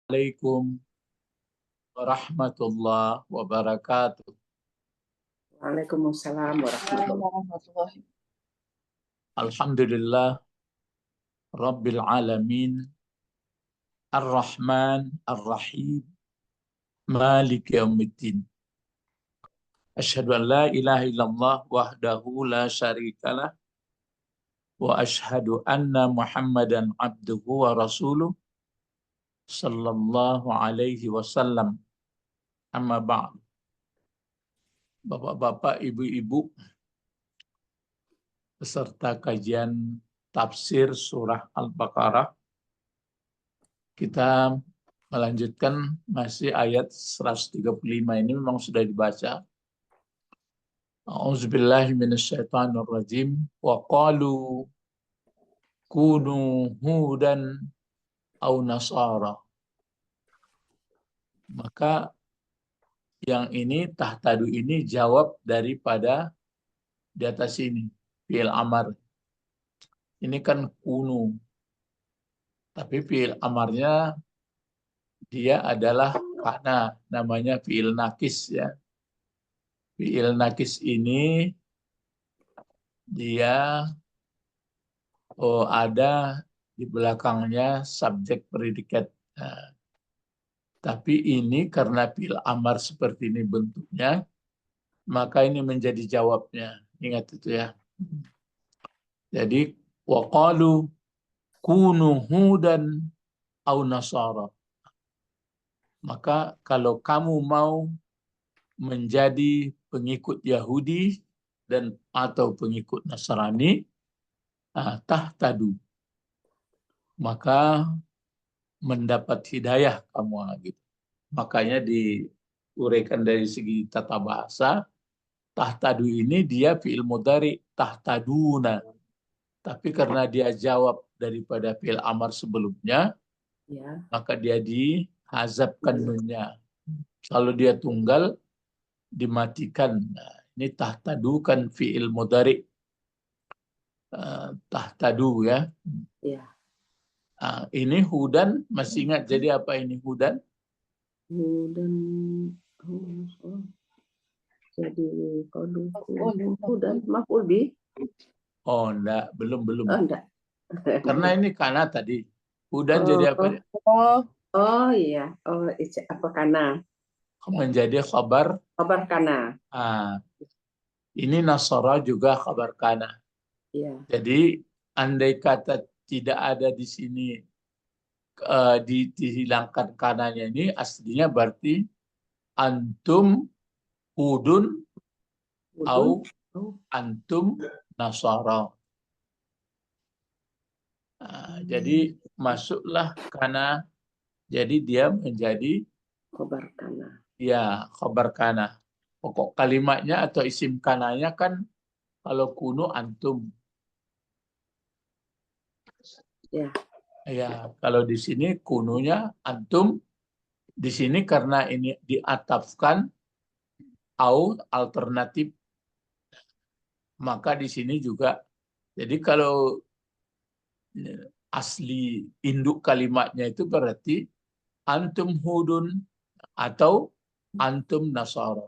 Assalamualaikum warahmatullahi wabarakatuh. Waalaikumsalam warahmatullahi. Alhamdulillah Rabbil Alamin Ar-Rahman Ar-Rahim Malik Yawmiddin. Asyhadu an la ilaha illallah wahdahu la syarikalah wa asyhadu anna Muhammadan abduhu wa rasuluh sallallahu alaihi wasallam. Amma ba'd. Bapak-bapak, ibu-ibu, peserta kajian tafsir surah Al-Baqarah, kita melanjutkan masih ayat 135 ini memang sudah dibaca. A'udzubillahi minasyaitonirrajim wa qalu kunu hudan au nasara. Maka yang ini tahtadu ini jawab daripada di atas ini fi'il amar. Ini kan kunu. Tapi fi'il amarnya dia adalah kana, namanya fi'il nakis ya. Fi'il nakis ini dia ada di belakangnya subjek predikat. Nah, tapi ini karena fi'il amar seperti ini bentuknya, maka ini menjadi jawabnya. Ingat itu ya. Jadi waqalu kunu hudan au nasara. Maka kalau kamu mau menjadi pengikut Yahudi dan atau pengikut Nasrani, tahtadu, maka mendapat hidayah kamu gitu. Makanya diuraikan dari segi tata bahasa, tahtadu ini dia fi'il mudhari tahtaduna. Tapi karena dia jawab daripada fi'il amar sebelumnya, Ya. maka dia dihazabkan nunnya. Kalau dia tunggal, dimatikan. Nah, ini tahtadu kan fi'il mudhari. Tahtadu ya. Ya. Ini hudan, masih ingat jadi apa ini hudan? Dan jadi koduku dan maf'ul bih. Oh, enggak, belum. Oh, enggak. Karena ini kana tadi. Hudan jadi apa? Oh iya. Oh, apa kana? Menjadi khabar. Kabar kana. Ini nasara juga khabar kana. Iya. Jadi andai kata tidak ada di sini dihilangkan kananya ini aslinya berarti antum hudun au antum nasara. Jadi masuklah karena jadi dia menjadi Kabar kana. ya khabar kana. Pokok kalimatnya atau isim kananya kan kalau kuno antum. Ya. Ya, kalau di sini kununya antum. Di sini karena ini diatafkan au alternatif, maka di sini juga. Jadi kalau asli induk kalimatnya itu berarti antum hudun atau antum nasara.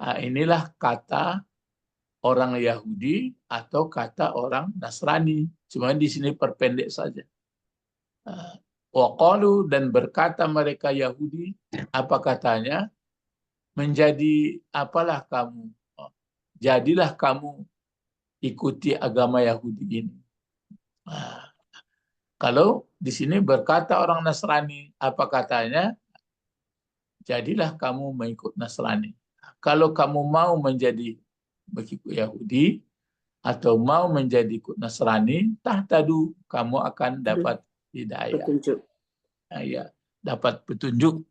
Nah, inilah kata orang Yahudi atau kata orang Nasrani. Cuma di sini perpendek saja. Waqalu, dan berkata mereka Yahudi, apa katanya? Menjadi apalah kamu? Jadilah kamu ikuti agama Yahudi ini. Nah, kalau di sini berkata orang Nasrani, apa katanya? Jadilah kamu mengikut Nasrani. Kalau kamu mau menjadi mengikut Yahudi atau mau menjadi ikut Nasrani, tahtadu, kamu akan dapat hidayah. Petunjuk. Nah, ya, dapat petunjuk.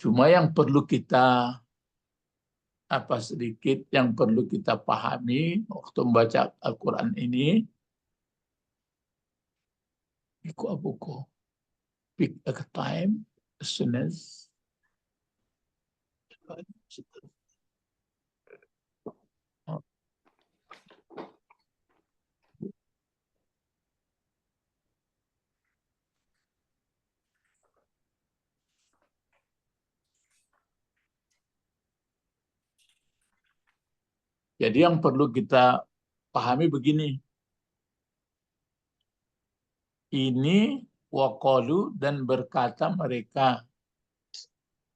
Cuma yang perlu kita sedikit yang perlu kita pahami waktu membaca Al-Quran ini, buku pick a time as soon as Jadi yang perlu kita pahami begini. Ini waqalu dan berkata mereka.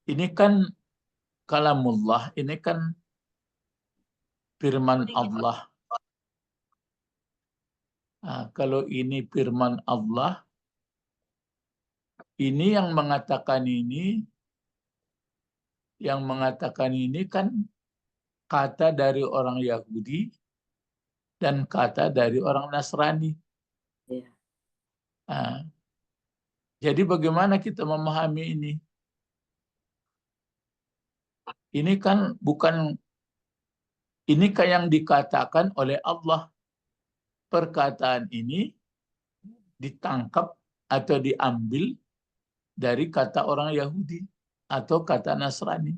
Ini kan kalamullah, ini kan firman Allah. Nah, kalau ini firman Allah, ini yang mengatakan ini kan kata dari orang Yahudi dan kata dari orang Nasrani. Ya. Nah, jadi bagaimana kita memahami ini? Ini kan bukan, ini kan yang dikatakan oleh Allah. Perkataan ini ditangkap atau diambil dari kata orang Yahudi atau kata Nasrani.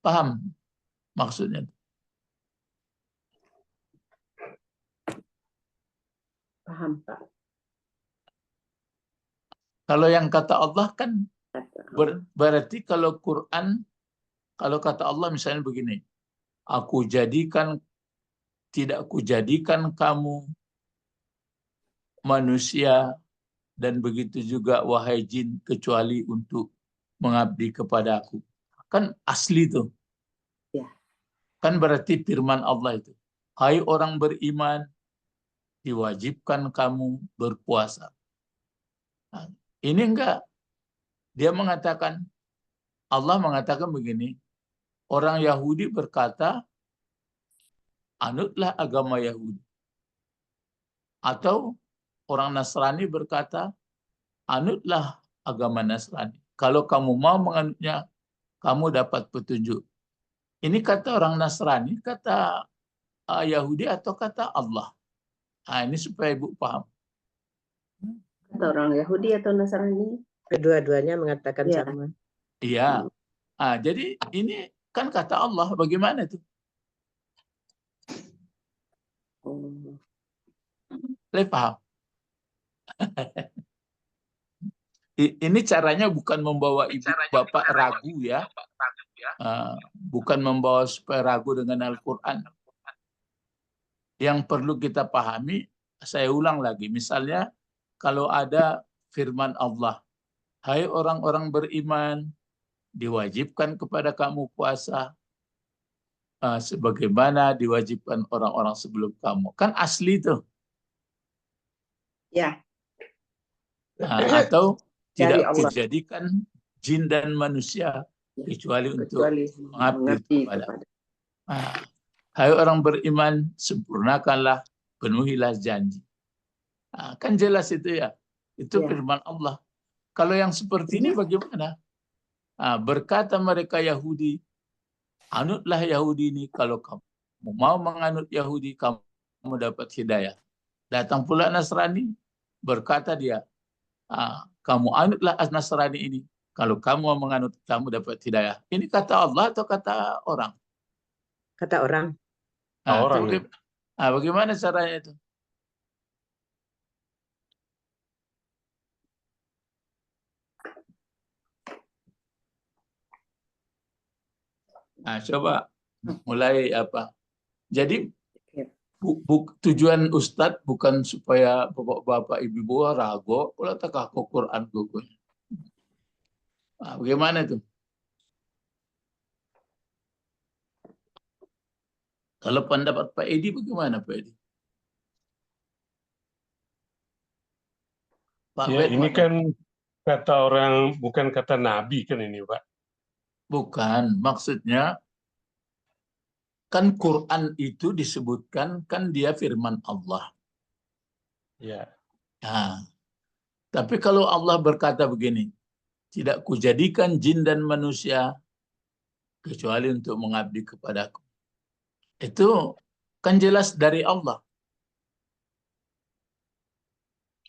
Paham maksudnya? Paham, Pak. Kalau yang kata Allah kan Kata berarti kalau Quran, kalau kata Allah misalnya begini, tidak kujadikan kamu manusia dan begitu juga wahai jin kecuali untuk mengabdi kepada aku. Kan asli tuh. Ya. Kan berarti firman Allah itu. Hai orang beriman, diwajibkan kamu berpuasa. Nah, ini enggak. Dia mengatakan, Allah mengatakan begini, orang Yahudi berkata, anutlah agama Yahudi. Atau orang Nasrani berkata, anutlah agama Nasrani. Kalau kamu mau menganutnya, kamu dapat petunjuk. Ini kata orang Nasrani, kata Yahudi atau kata Allah. Nah, ini supaya Ibu paham. Kata orang Yahudi atau Nasrani? Kedua-duanya mengatakan Ya. sama. Iya. Jadi ini kan kata Allah. Bagaimana itu? Oh. Paham? Ini caranya bukan membawa ibu bapak ragu ya. Bukan membawa supaya ragu dengan Al-Quran. Yang perlu kita pahami, saya ulang lagi. Misalnya, kalau ada firman Allah, hai orang-orang beriman, diwajibkan kepada kamu puasa, sebagaimana diwajibkan orang-orang sebelum kamu. Kan asli tuh. Ya. Atau Dari tidak Allah. kujadikan jin dan manusia kecuali untuk mengabdi kepada. Hai orang beriman, sempurnakanlah, penuhilah janji. Kan jelas itu ya. Itu firman Allah. Kalau yang seperti ini bagaimana? Berkata mereka Yahudi, anutlah Yahudi ini, kalau kamu mau menganut Yahudi, kamu dapat hidayah. Datang pula Nasrani, berkata dia, kamu anutlah Nasrani ini, kalau kamu mau menganut, kamu dapat hidayah. Ini kata Allah atau kata orang? Kata orang. Bagaimana caranya itu? Coba mulai apa? Jadi tujuan Ustadz bukan supaya bapak-bapak ibu-ibu ragu, kalau tak aku Quran gugur. Bagaimana itu? Kalau pendapat Pak Edi bagaimana Pak Edi? Pak Ya, ini kan kata orang, bukan kata Nabi kan ini, Pak? Bukan, maksudnya kan Quran itu disebutkan kan dia firman Allah. Ya. Tapi kalau Allah berkata begini, tidak kujadikan jin dan manusia kecuali untuk mengabdi kepadaku. Itu kan jelas dari Allah.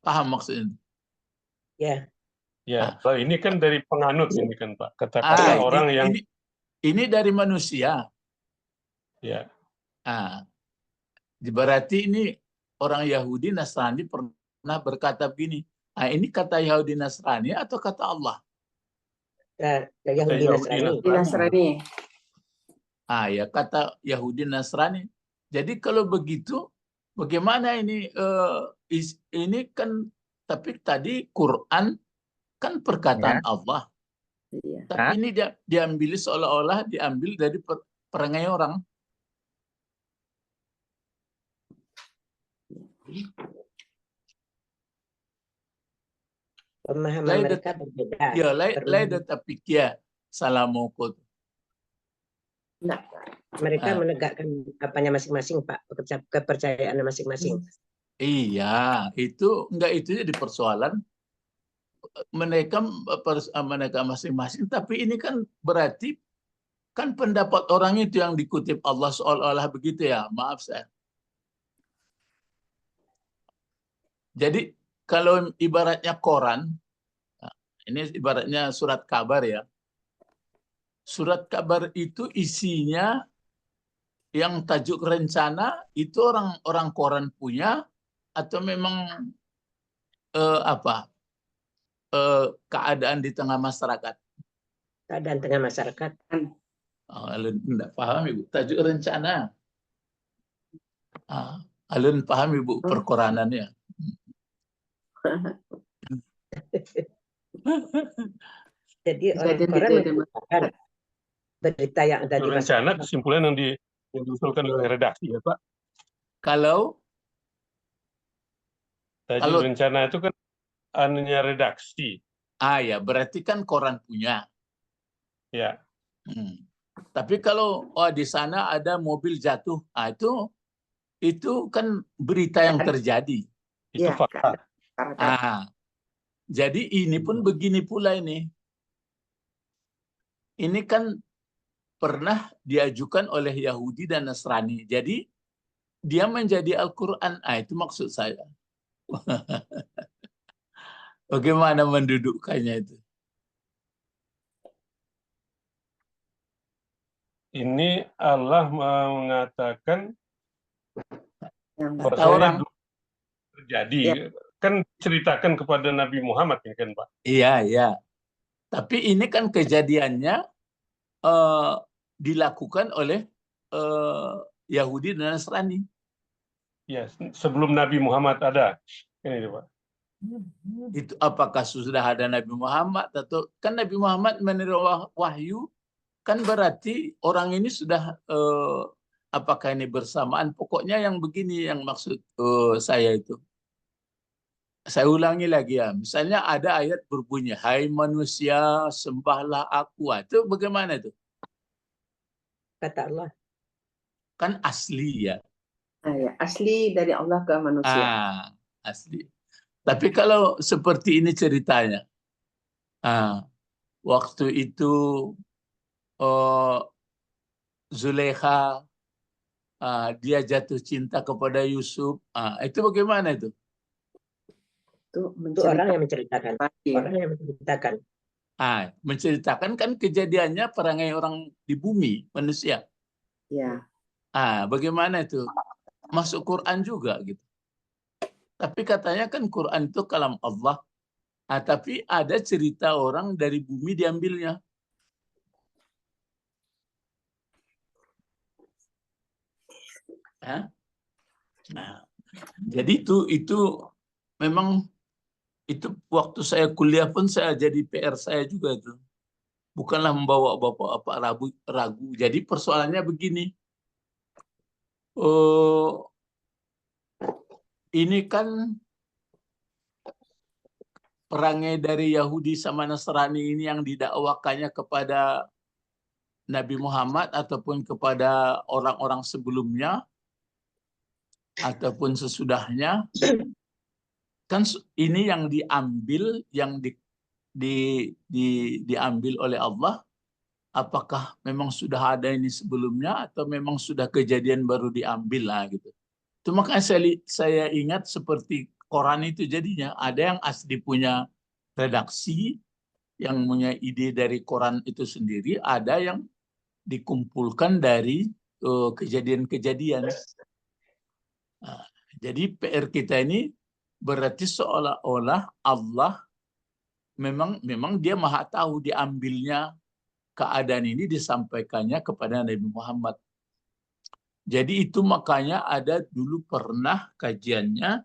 Paham maksudnya? Ya. Ya, ini kan dari penganut ini kan Pak. Kata-kata orang yang ini dari manusia. Ya. Berarti ini orang Yahudi Nasrani pernah berkata begini. Ini kata Yahudi Nasrani atau kata Allah? Yahudi Nasrani. Nasrani. Ya kata Yahudi Nasrani. Jadi kalau begitu, bagaimana ini? Ini kan, tapi tadi Quran kan perkataan Allah. Iya. Tapi ini diambil seolah-olah diambil dari perangai orang. Pemahaman mereka berbeda. Ya, lain tapi kia salamoko. Nah, Mereka menegakkan apanya masing-masing, Pak, kepercayaan masing-masing. Iya, itu enggak, itu jadi persoalan mereka masing-masing. Tapi ini kan berarti kan pendapat orang itu yang dikutip Allah seolah-olah begitu ya. Maaf saya. Jadi kalau ibaratnya koran, ini ibaratnya surat kabar ya. Surat kabar itu isinya yang tajuk rencana itu orang koran punya atau memang keadaan di tengah masyarakat? Keadaan tengah masyarakat. Alun tidak paham Ibu tajuk rencana. Alun paham Ibu perkoranannya. Jadi orang koran menceritakan berita yang ada di rencana, kesimpulan yang diusulkan oleh redaksi ya Pak. Kalau rencana itu kan anunya redaksi. Ya berarti kan koran punya. Ya. Tapi kalau di sana ada mobil jatuh, itu kan berita yang terjadi. Itu fakta. Jadi ini pun begini pula ini. Ini kan pernah diajukan oleh Yahudi dan Nasrani. Jadi dia menjadi Al-Quran. Itu maksud saya. Bagaimana mendudukkannya itu? Ini Allah mengatakan orang terjadi. Kan ceritakan kepada Nabi Muhammad ini kan Pak. Iya. Tapi ini kan kejadiannya dilakukan oleh Yahudi dan Nasrani. Ya, sebelum Nabi Muhammad ada. Ini Pak. Itu apakah sudah ada Nabi Muhammad atau kan Nabi Muhammad menerima wahyu kan berarti orang ini sudah apakah ini bersamaan? Pokoknya yang begini yang maksud saya itu. Saya ulangi lagi ya. Misalnya ada ayat berbunyi, "Hai manusia, sembahlah aku." Itu bagaimana itu? Kata Allah. Kan asli ya. Asli dari Allah ke manusia. Asli. Tapi kalau seperti ini ceritanya, waktu itu Zulekha dia jatuh cinta kepada Yusuf, itu bagaimana itu? Itu orang yang menceritakan. Orang yang menceritakan. Menceritakan kan kejadiannya perangai orang di bumi, manusia. Ya. Bagaimana itu? Masuk Quran juga gitu. Tapi katanya kan Quran itu kalam Allah. Tapi ada cerita orang dari bumi diambilnya. Jadi itu memang itu waktu saya kuliah pun saya jadi PR saya juga itu. Bukanlah membawa bapak ragu. Jadi persoalannya begini. Ini kan perangai dari Yahudi sama Nasrani ini yang didakwakannya kepada Nabi Muhammad ataupun kepada orang-orang sebelumnya ataupun sesudahnya, kan ini yang diambil, yang diambil oleh Allah. Apakah memang sudah ada ini sebelumnya atau memang sudah kejadian baru diambil lah gitu. Itu makanya saya ingat seperti koran itu jadinya ada yang asli punya redaksi yang punya ide dari koran itu sendiri, ada yang dikumpulkan dari kejadian-kejadian. Jadi PR kita ini berarti seolah-olah Allah memang dia maha tahu diambilnya keadaan ini disampaikannya kepada Nabi Muhammad. Jadi itu makanya ada dulu pernah kajiannya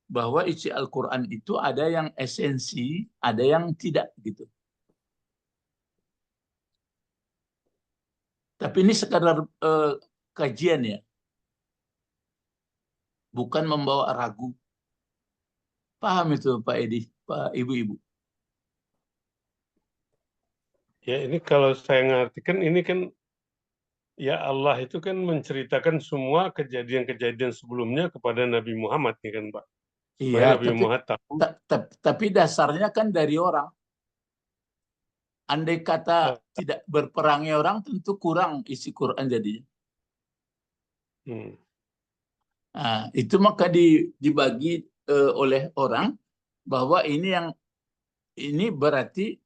bahwa isi Al-Quran itu ada yang esensi, ada yang tidak gitu. Tapi ini sekadar kajian ya, bukan membawa ragu. Paham itu Pak Edi, Pak Ibu-Ibu? Ya, ini kalau saya ngartikan, ini kan ya Allah itu kan menceritakan semua kejadian-kejadian sebelumnya kepada Nabi Muhammad nih kan Pak. Supaya Iya, Nabi Muhammad tahu. tapi dasarnya kan dari orang. Andai kata tidak berperangnya orang, tentu kurang isi Quran jadinya. Nah, itu maka dibagi oleh orang bahwa ini berarti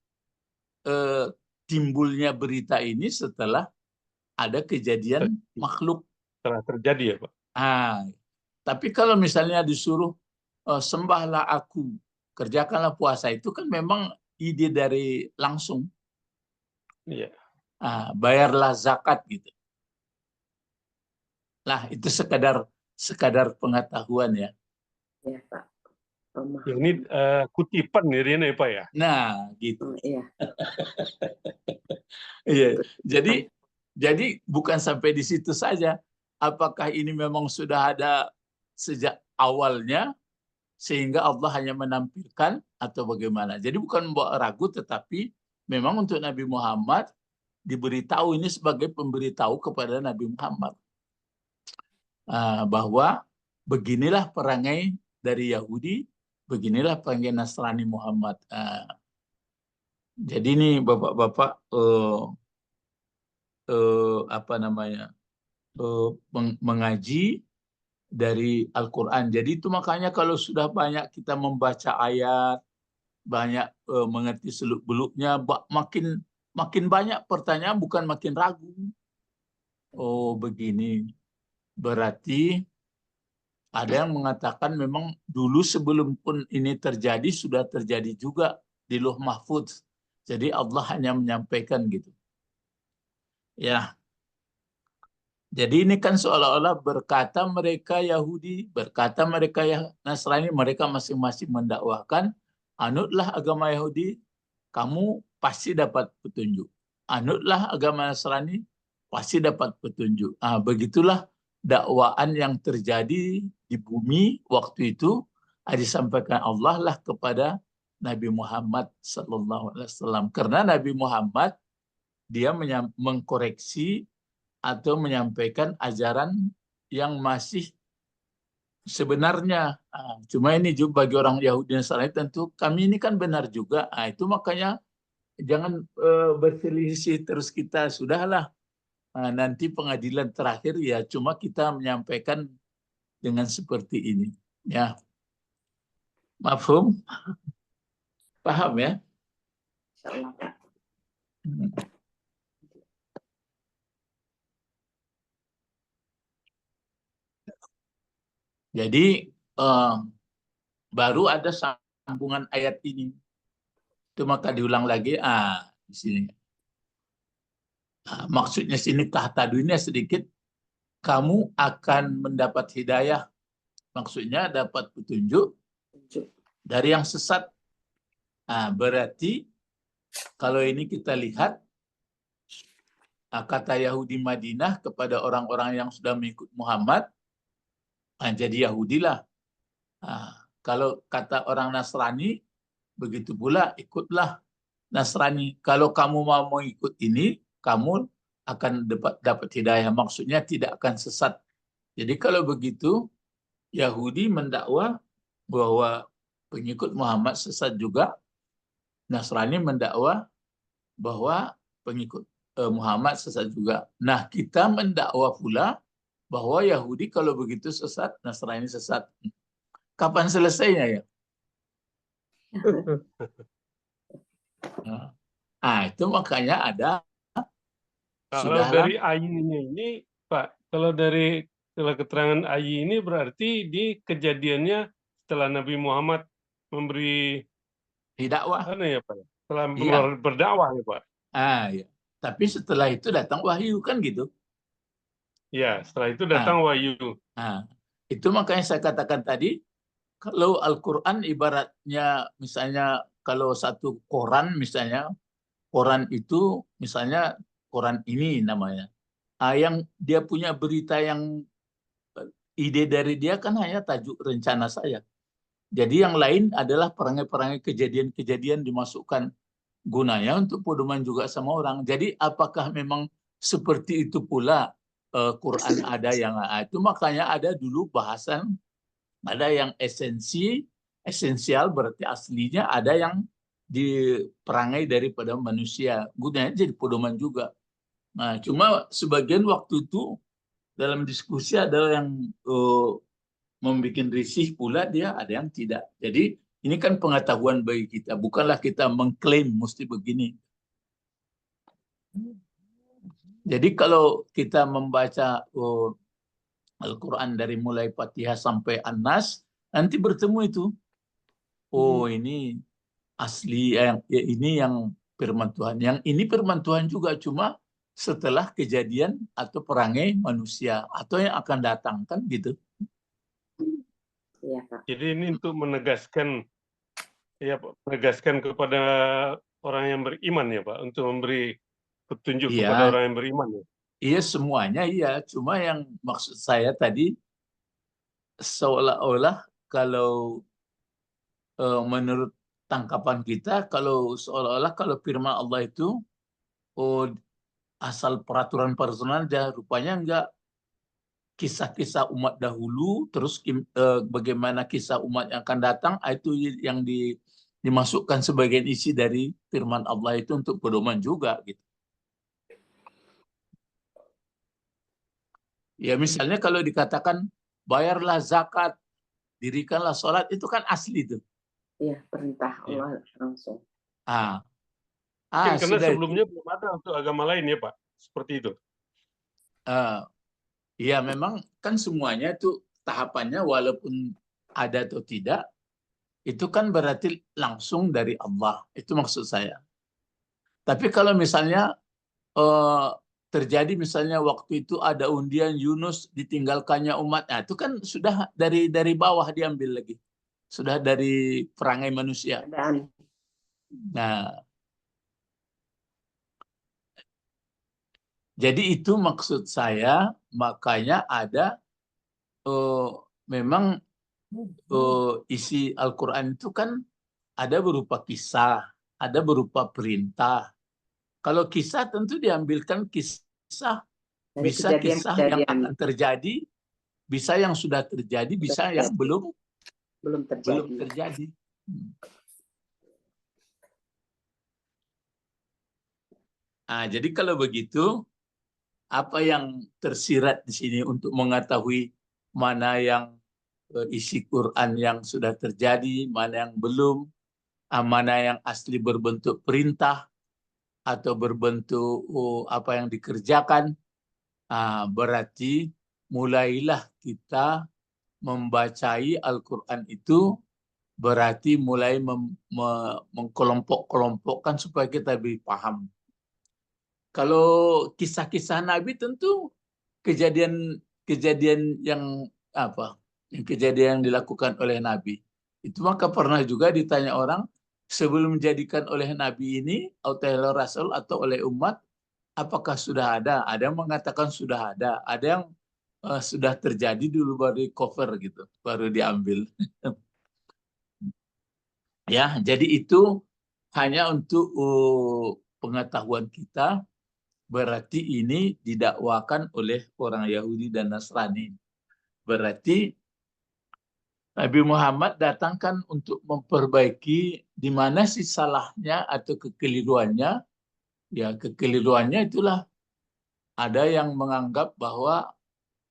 timbulnya berita ini setelah ada kejadian makhluk. Telah terjadi ya Pak. Tapi kalau misalnya disuruh sembahlah aku, kerjakanlah puasa, itu kan memang ide dari langsung. Iya. Bayarlah zakat gitu. Lah itu sekadar pengetahuan ya. Ya Pak. Ya, ini kutipan ini ya Pak ya. Nah gitu. Iya. Iya. Jadi bukan sampai di situ saja. Apakah ini memang sudah ada sejak awalnya sehingga Allah hanya menampilkan atau bagaimana? Jadi bukan membawa ragu, tetapi memang untuk Nabi Muhammad diberitahu, ini sebagai pemberitahu kepada Nabi Muhammad bahwa beginilah perangai dari Yahudi, beginilah perangai Nasrani Muhammad. Jadi ini bapak-bapak mengaji dari Al-Quran. Jadi itu makanya kalau sudah banyak kita membaca ayat, banyak mengerti seluk-beluknya, makin banyak pertanyaan, bukan makin ragu. Oh begini, berarti ada yang mengatakan memang dulu sebelum pun ini terjadi, sudah terjadi juga di Lauh Mahfudz. Jadi Allah hanya menyampaikan gitu. Ya. Jadi ini kan seolah-olah berkata mereka Yahudi, berkata mereka Nasrani, mereka masing-masing mendakwahkan, anutlah agama Yahudi, kamu pasti dapat petunjuk. Anutlah agama Nasrani, pasti dapat petunjuk. Begitulah dakwaan yang terjadi di bumi waktu itu, disampaikan Allah lah kepada Nabi Muhammad SAW. Karena Nabi Muhammad dia mengkoreksi atau menyampaikan ajaran yang masih sebenarnya. Cuma ini juga bagi orang Yahudi dan Nasrani tentu kami ini kan benar juga. Itu makanya jangan berselisih terus kita, sudahlah. Nanti pengadilan terakhir ya cuma kita menyampaikan dengan seperti ini. Ya, mafhum? Paham ya? Insyaallah Pak. Jadi baru ada sambungan ayat ini. Itu maka diulang lagi di sini. Maksudnya sini tahtadunya sedikit, kamu akan mendapat hidayah. Maksudnya dapat petunjuk dari yang sesat. Berarti kalau ini kita lihat kata Yahudi Madinah kepada orang-orang yang sudah mengikut Muhammad, jadi Yahudilah. Kalau kata orang Nasrani, begitu pula ikutlah Nasrani. Kalau kamu mau mengikut ini, kamu akan dapat hidayah. Maksudnya tidak akan sesat. Jadi kalau begitu, Yahudi mendakwa bahwa pengikut Muhammad sesat juga. Nasrani mendakwa bahwa pengikut Muhammad sesat juga. Nah, kita mendakwa pula bahwa Yahudi kalau begitu sesat, Nasrani sesat. Kapan selesainya ya? Itu makanya ada. Kalau dari ayatnya ini, Pak, kalau keterangan ayat ini berarti di kejadiannya setelah Nabi Muhammad memberi dakwah. Ya, Pak? Setelah berdakwah ya Pak? Iya. Tapi setelah itu datang wahyu kan gitu. Ya, setelah itu datang wahyu. Nah, itu makanya saya katakan tadi, kalau Al-Quran ibaratnya misalnya kalau satu koran misalnya, koran itu misalnya koran ini namanya. Yang dia punya berita yang ide dari dia kan hanya tajuk rencana saya. Jadi yang lain adalah perangai-perangai kejadian-kejadian dimasukkan gunanya untuk pedoman juga sama orang. Jadi apakah memang seperti itu pula Quran ada yang itu makanya ada dulu bahasan, ada yang esensial berarti aslinya, ada yang diperangai daripada manusia. Gunanya jadi pedoman juga. Nah, cuma sebagian waktu itu dalam diskusi ada yang membuat risih pula dia, ada yang tidak. Jadi ini kan pengetahuan bagi kita, bukanlah kita mengklaim mesti begini. Jadi kalau kita membaca Al-Quran dari mulai Fatihah sampai An-Nas, nanti bertemu itu. Oh, ini asli, ini yang firman Tuhan. Yang ini firman Tuhan juga, cuma setelah kejadian atau perangai manusia atau yang akan datang, kan gitu. Iya, Pak. Jadi ini untuk menegaskan, ya Pak, menegaskan kepada orang yang beriman ya Pak, untuk memberi petunjuk kepada orang yang beriman ya. Iya, semuanya iya. Cuma yang maksud saya tadi, seolah-olah kalau menurut tangkapan kita, kalau seolah-olah kalau firman Allah itu asal peraturan-peraturan aja, rupanya enggak. Kisah-kisah umat dahulu, terus bagaimana kisah umat yang akan datang, itu yang dimasukkan sebagian isi dari firman Allah itu untuk pedoman juga gitu. Ya misalnya kalau dikatakan bayarlah zakat, dirikanlah sholat, itu kan asli itu. Iya, perintah Allah langsung. Karena Sudah sebelumnya itu. belum ada untuk agama lain ya Pak, seperti itu. Ya memang kan semuanya itu tahapannya, walaupun ada atau tidak, itu kan berarti langsung dari Allah. Itu maksud saya. Tapi kalau misalnya terjadi misalnya waktu itu ada undian Yunus ditinggalkannya umatnya, itu kan sudah dari bawah diambil lagi, sudah dari perangai manusia. Nah, jadi itu maksud saya, makanya ada memang isi Al-Quran itu kan ada berupa kisah, ada berupa perintah. Kalau kisah tentu diambilkan kisah, bisa kisah yang akan terjadi, bisa yang sudah terjadi, bisa yang belum terjadi. Nah, jadi kalau begitu, apa yang tersirat di sini untuk mengetahui mana yang isi Quran yang sudah terjadi, mana yang belum, mana yang asli berbentuk perintah atau berbentuk apa yang dikerjakan, berarti mulailah kita membacai Al-Quran itu, berarti mulai mengkelompok-kelompokkan supaya kita lebih paham. Kalau kisah-kisah Nabi tentu kejadian yang kejadian yang dilakukan oleh Nabi. Itu maka pernah juga ditanya orang, sebelum menjadikan oleh Nabi ini, atau Rasul atau oleh umat, apakah sudah ada? Ada yang mengatakan sudah ada yang sudah terjadi dulu baru di cover gitu, baru diambil. Ya, jadi itu hanya untuk pengetahuan kita, berarti ini didakwakan oleh orang Yahudi dan Nasrani. Berarti Nabi Muhammad datangkan untuk memperbaiki di mana sih salahnya atau kekeliruannya. Ya, kekeliruannya itulah ada yang menganggap bahwa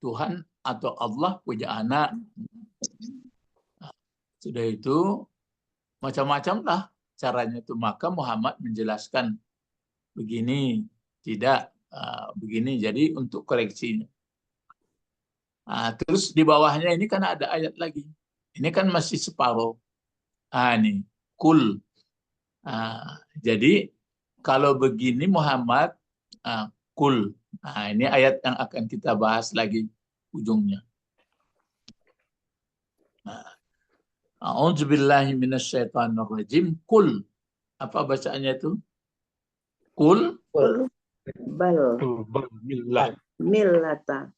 Tuhan atau Allah punya anak. Sudah itu macam-macam lah caranya itu. Maka Muhammad menjelaskan begini, tidak begini. Jadi untuk koreksinya. Terus di bawahnya ini kan ada ayat lagi. Ini kan masih separuh. Ini kul. Jadi kalau begini Muhammad, Kul. Nah, ini ayat yang akan kita bahas lagi ujungnya. A'udzubillahi minasyaitonirrajim. Kul. Apa bacaannya itu? Kul. Bal Billah. millata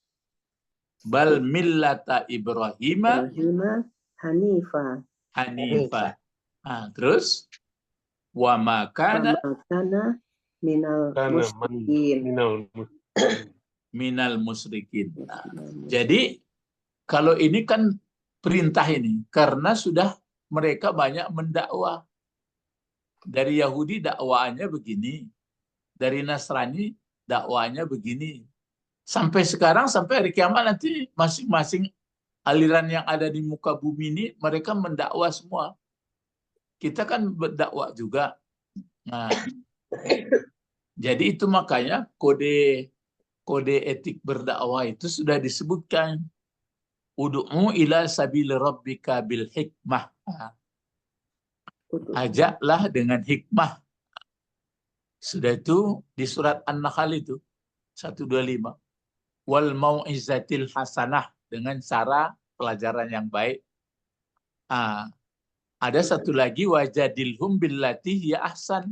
Bal millata Ibrahima Hanifa Hanifa. Terus wa ma kana kana minal Kana musyrikin. minal musyrikin. Jadi kalau ini kan perintah ini karena sudah mereka banyak mendakwah. Dari Yahudi dakwaannya begini, dari Nasrani dakwaannya begini. Sampai sekarang, sampai hari kiamat nanti masing-masing aliran yang ada di muka bumi ini mereka mendakwah semua. Kita kan berdakwah juga. Nah, jadi itu makanya kode etik berdakwah itu sudah disebutkan. Ud'u ila sabil rabbika bil hikmah. Ajaklah dengan hikmah. Sudah itu di surat An-Nahl itu 125. Wal mau'izatil hasanah, dengan cara pelajaran yang baik. Ada satu lagi wajadilhum billati hiya ahsan.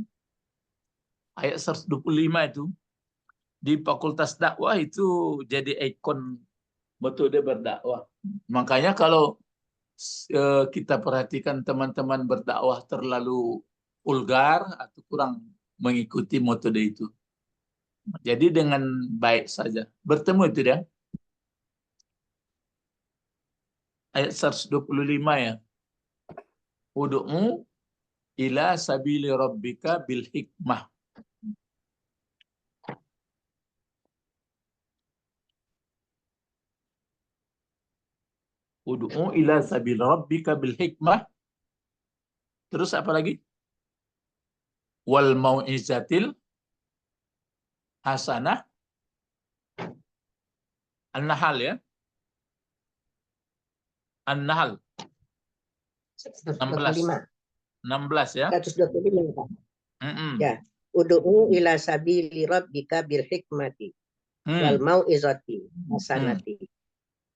Ayat 125 itu di Fakultas Dakwah itu jadi ikon metode berdakwah. Makanya kalau kita perhatikan teman-teman berdakwah terlalu vulgar atau kurang mengikuti metode itu. Jadi dengan baik saja. Bertemu itu dia. Ayat 125 ya. Ud'u ila sabili rabbika bil hikmah. Ud'u ila sabili rabbika bil hikmah. Terus apa lagi? Wal mau'izatil hasanah. An-Nahl ya. An-Nahl 125. 16 ya. 125, Pak. Ya. Ud'u ila sabili rabbika bil hikmati wal mau'izati hasanati.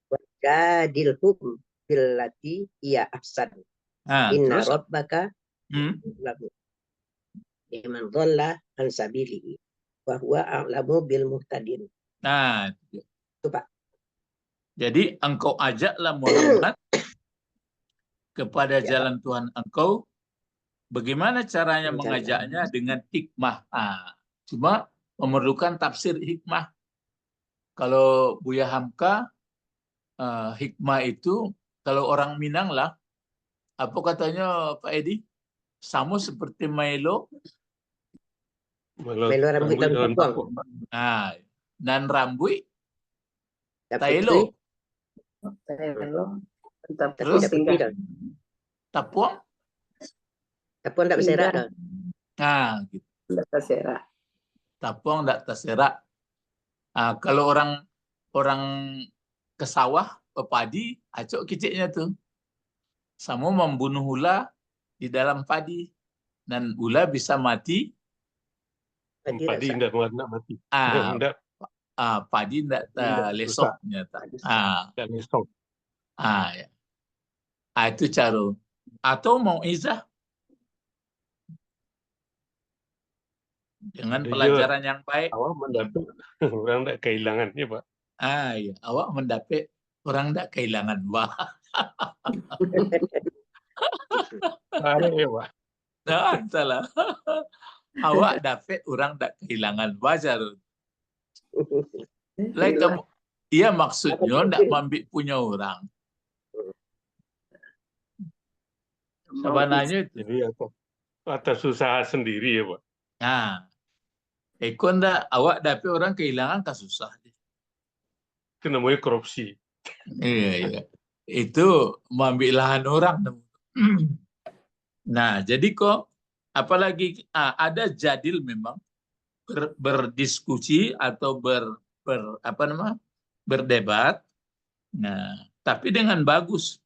Wajadilhum billati hiya ahsan. Inna rabbaka liman dhalla an sabilihi wa huwa a'lamu bil muhtadin. Nah, itu Pak. Jadi engkau ajaklah Muhammad kepada jalan Tuhan engkau. Bagaimana caranya mengajaknya? Dengan hikmah. Cuma memerlukan tafsir hikmah. Kalau Buya Hamka, hikmah itu kalau orang Minang lah, apa katanya Pak Edi? Sama seperti Milo. Melo rambut dan tapuang. Dan rambut Tailo. Terus tapuang. Tapuang tak berserak. Gitu. Tidak terserak. Tapuang tidak terserak. Kalau orang ke sawah, ke padi, acok kiciknya tuh. Sama membunuh ula di dalam padi. Dan ula bisa mati. Padi tidak mati. Padi tidak lesoknya. Tidak lesok. Ya. Itu cara. Atau mau izah dengan pelajaran yang baik. Awak mendapat orang tidak kehilangan, ya Pak. Ya. Awak mendapat orang tidak kehilangan. Wah. Ya Pak. Salah. Awak dapat orang tidak kehilangan. Wajar. Kamu, iya maksudnya tidak mengambil punya orang. Sebenarnya itu. Jadi atas usaha sendiri ya Pak. Ikon awak dapat orang kehilangan kan susah. Itu namanya korupsi. Iya. Itu mengambil lahan orang. Nah, jadi kok apalagi ada jadil memang berdiskusi atau berdebat. Nah, tapi dengan bagus.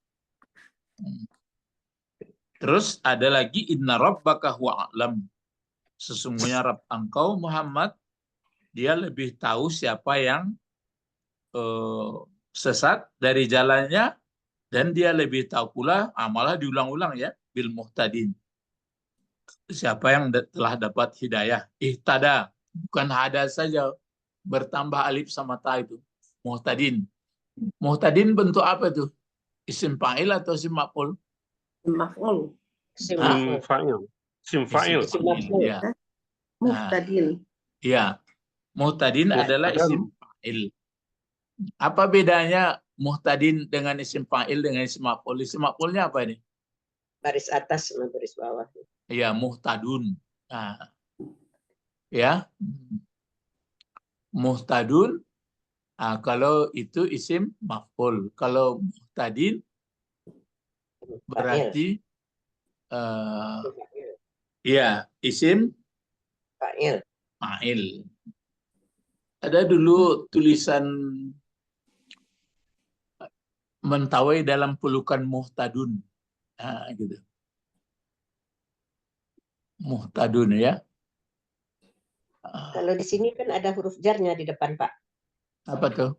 Terus ada lagi inna rabbaka huwa a'lam. Sesungguhnya Rabb engkau Muhammad dia lebih tahu siapa yang sesat dari jalannya, dan dia lebih tahu pula, malah diulang-ulang ya, bil muhtadin. Siapa yang telah dapat hidayah. Ihtada, bukan hada saja, bertambah alif sama ta itu. Muhtadin. Muhtadin bentuk apa tuh? Isim fa'il atau isim maf'ul? Maf'ul. Sim Ah. maf'ul. Sim fa'il. Isim Isim maf'ul. ya. Muhtadin. Ya. Muhtadin Ya, adalah isim fa'il. Apa bedanya muhtadin dengan isim fa'il dengan isim maf'ul? Isim maf'ulnya apa ini? Baris atas sama baris bawah. Ya, muhtadun. Nah, ya. Muhtadun, kalau itu isim maf'ul. Kalau muhtadin berarti ya isim Fa'il. fa'il. Ada dulu tulisan mentawai dalam pelukan muhtadun. Gitu. Muhtadun ya. Kalau di sini kan ada huruf jarnya di depan, Pak. Apa tuh?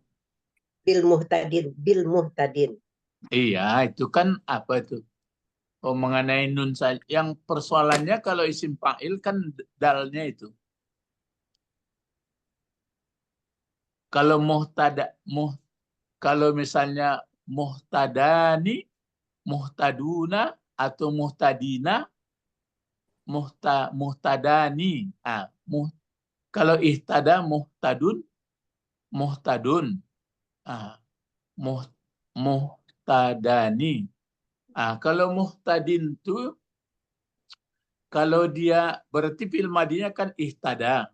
Bil muhtadin. Bil muhtadin. Iya, itu kan apa itu? Oh, mengenai nun saja. Yang persoalannya kalau isim fa'il kan dalnya itu. Kalau kalau misalnya muhtadani, muhtaduna atau muhtadina, muhtadani. Kalau ihtada muhtadun, muhtadun. Muhtadani. Kalau muhtadin itu, kalau dia berarti fi'il madinya kan ihtada.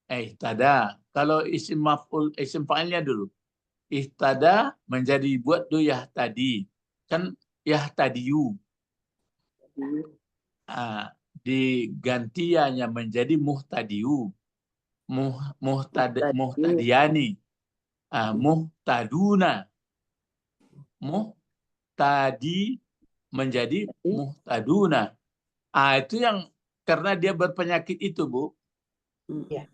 Ihtada. Kalau isim maf'ul, isim fa'ilnya dulu. Ihtada menjadi buat do yahtadi. Kan yahtadiyu. Digantiannya menjadi muhtadiyu. Muhtadiyani. Muhtaduna. Muhtadi menjadi muhtaduna. Itu yang karena dia berpenyakit itu, Bu. Ya.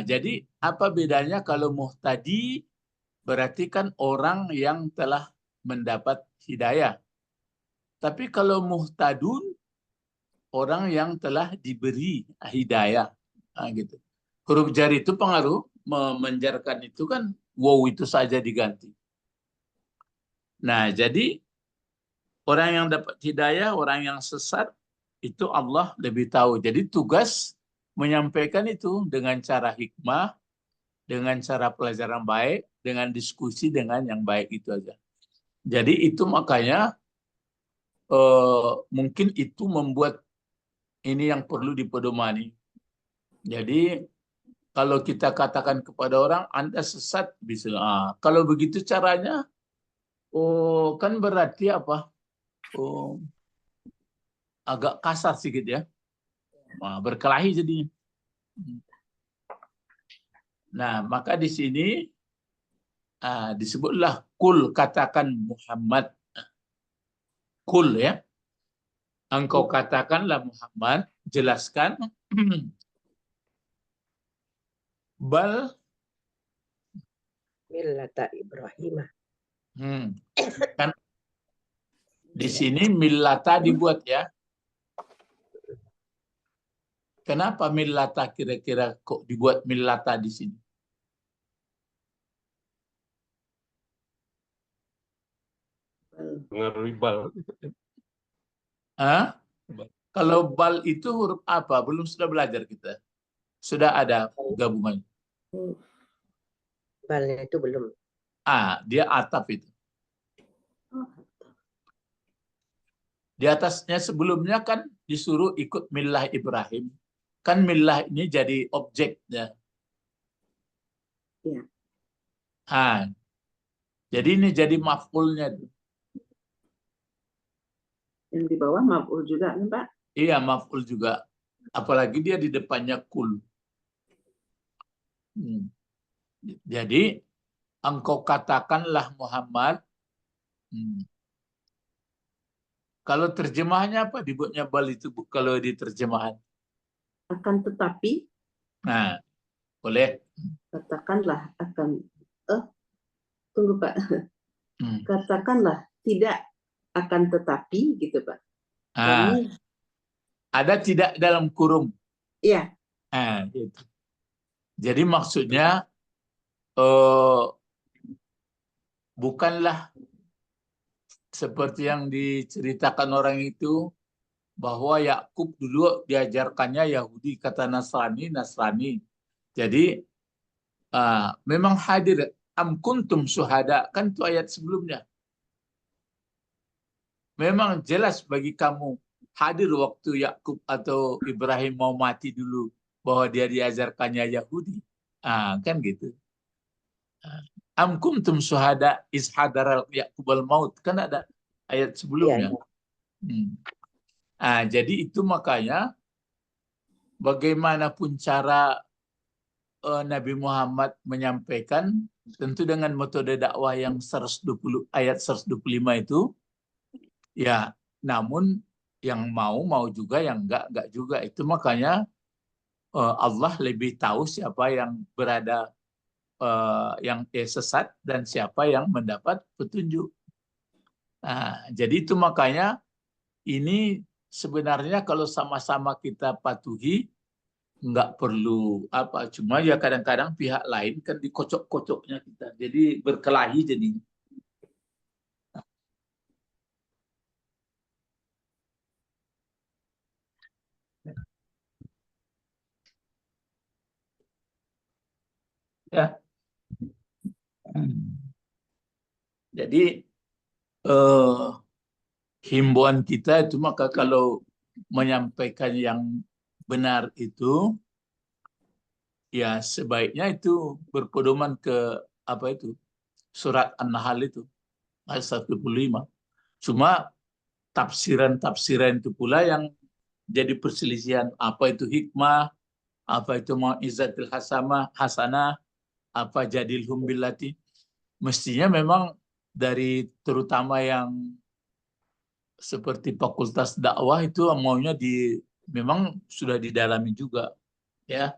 Jadi apa bedanya kalau muhtadi berarti kan orang yang telah mendapat hidayah. Tapi kalau muhtadun orang yang telah diberi hidayah. Gitu. Huruf jar itu pengaruh menjarkan itu kan wow itu saja diganti. Nah, jadi orang yang dapat hidayah, orang yang sesat itu Allah lebih tahu. Jadi tugas menyampaikan itu dengan cara hikmah, dengan cara pelajaran baik, dengan diskusi dengan yang baik itu aja. Jadi itu makanya mungkin itu membuat ini yang perlu dipedomani. Jadi kalau kita katakan kepada orang Anda sesat, bisa. Kalau begitu caranya, kan berarti apa? Agak kasar sedikit ya. Berkelahi jadinya. Nah, maka di sini disebutlah kul, katakan Muhammad. Kul ya. Engkau katakanlah Muhammad, jelaskan. Bal. Millata Ibrahim. Kan di sini millata dibuat ya. Kenapa millata kira-kira kok dibuat millata di sini? Pengaruh bal. Kalau bal itu huruf apa? Belum sudah belajar kita. Sudah ada gabungan. Balnya itu belum. Dia atap itu. Di atasnya sebelumnya kan disuruh ikut millah Ibrahim. Kan millah ini jadi objeknya. Ya. Jadi ini jadi maf'ulnya. Yang di bawah maf'ul juga nih, Pak? Iya, maf'ul juga. Apalagi dia di depannya kul. Jadi, engkau katakanlah Muhammad. Kalau terjemahnya apa? Dibuatnya bal itu kalau di terjemahan. akan tetapi, Nah, boleh. katakanlah akan, tunggu Pak, Hmm. katakanlah tidak akan tetapi, gitu Pak. Ah, Ini, ada tidak dalam kurung. ya, Gitu. Jadi maksudnya bukanlah seperti yang diceritakan orang itu bahwa Yakub dulu diajarkannya Yahudi, kata Nasrani, Nasrani. Jadi memang hadir. Am kuntum syuhada, kan itu ayat sebelumnya. Memang jelas bagi kamu hadir waktu Yakub atau Ibrahim mau mati dulu bahwa dia diajarkannya Yahudi. Kan gitu. Am kuntum syuhada is hadaral Yaqubal maut, kan ada ayat sebelumnya. Jadi itu makanya bagaimanapun cara Nabi Muhammad menyampaikan, tentu dengan metode dakwah yang 120 ayat 125 itu, ya namun yang mau juga, yang enggak juga. Itu makanya Allah lebih tahu siapa yang berada yang sesat dan siapa yang mendapat petunjuk. Jadi itu makanya ini sebenarnya kalau sama-sama kita patuhi, nggak perlu apa, cuma ya kadang-kadang pihak lain kan dikocok-kocoknya kita, jadi berkelahi jadinya. Ya. Jadi himbauan kita itu, maka kalau menyampaikan yang benar itu, ya sebaiknya itu berpedoman ke apa itu, surat An-Nahl itu ayat 125. Cuma tafsiran-tafsiran itu pula yang jadi perselisihan. Apa itu hikmah, apa itu mau'izatil hasanah, apa jadilhum billati. Mestinya memang dari terutama yang seperti fakultas dakwah itu maunya memang sudah didalami juga, ya.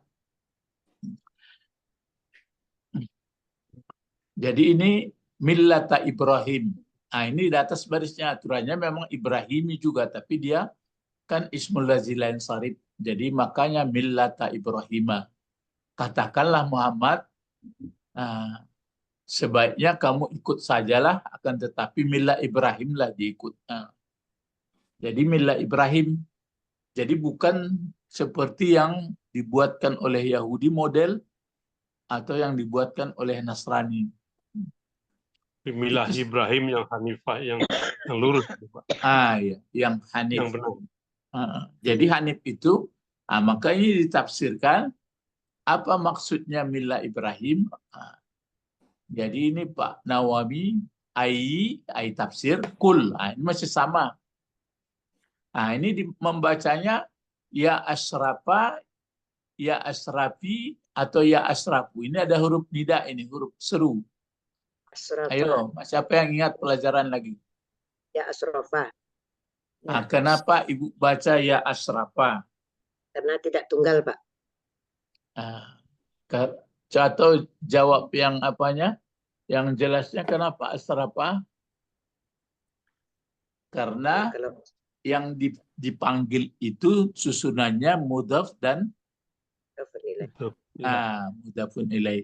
Jadi ini millata Ibrahim. Ini di atas barisnya aturannya memang Ibrahimi juga, tapi dia kan ismul lazi lain sarif. Jadi makanya millata Ibrahimah. Katakanlah Muhammad, sebaiknya kamu ikut sajalah, akan tetapi millah Ibrahim lah diikut. Jadi millah Ibrahim. Jadi bukan seperti yang dibuatkan oleh Yahudi model atau yang dibuatkan oleh Nasrani. Milah Ibrahim yang Hanifah, yang lurus, Pak. Iya, yang Hanif. Yang benar. Jadi Hanif itu, maka ini ditafsirkan apa maksudnya milah Ibrahim. Jadi ini Pak Nawawi, ai tafsir kul. Ini masih sama. Ini membacanya ya asrafa, ya asrafi, atau ya asrafu. Ini ada huruf nida, ini huruf seru. Asrafa. Ayo, siapa yang ingat pelajaran lagi? Ya asrafa. Kenapa Ibu baca ya asrafa? Karena tidak tunggal, Pak. Atau jawab yang apanya? Yang jelasnya kenapa asrafa? Karena yang dipanggil itu susunannya mudhaf dan mudhafun ilaih.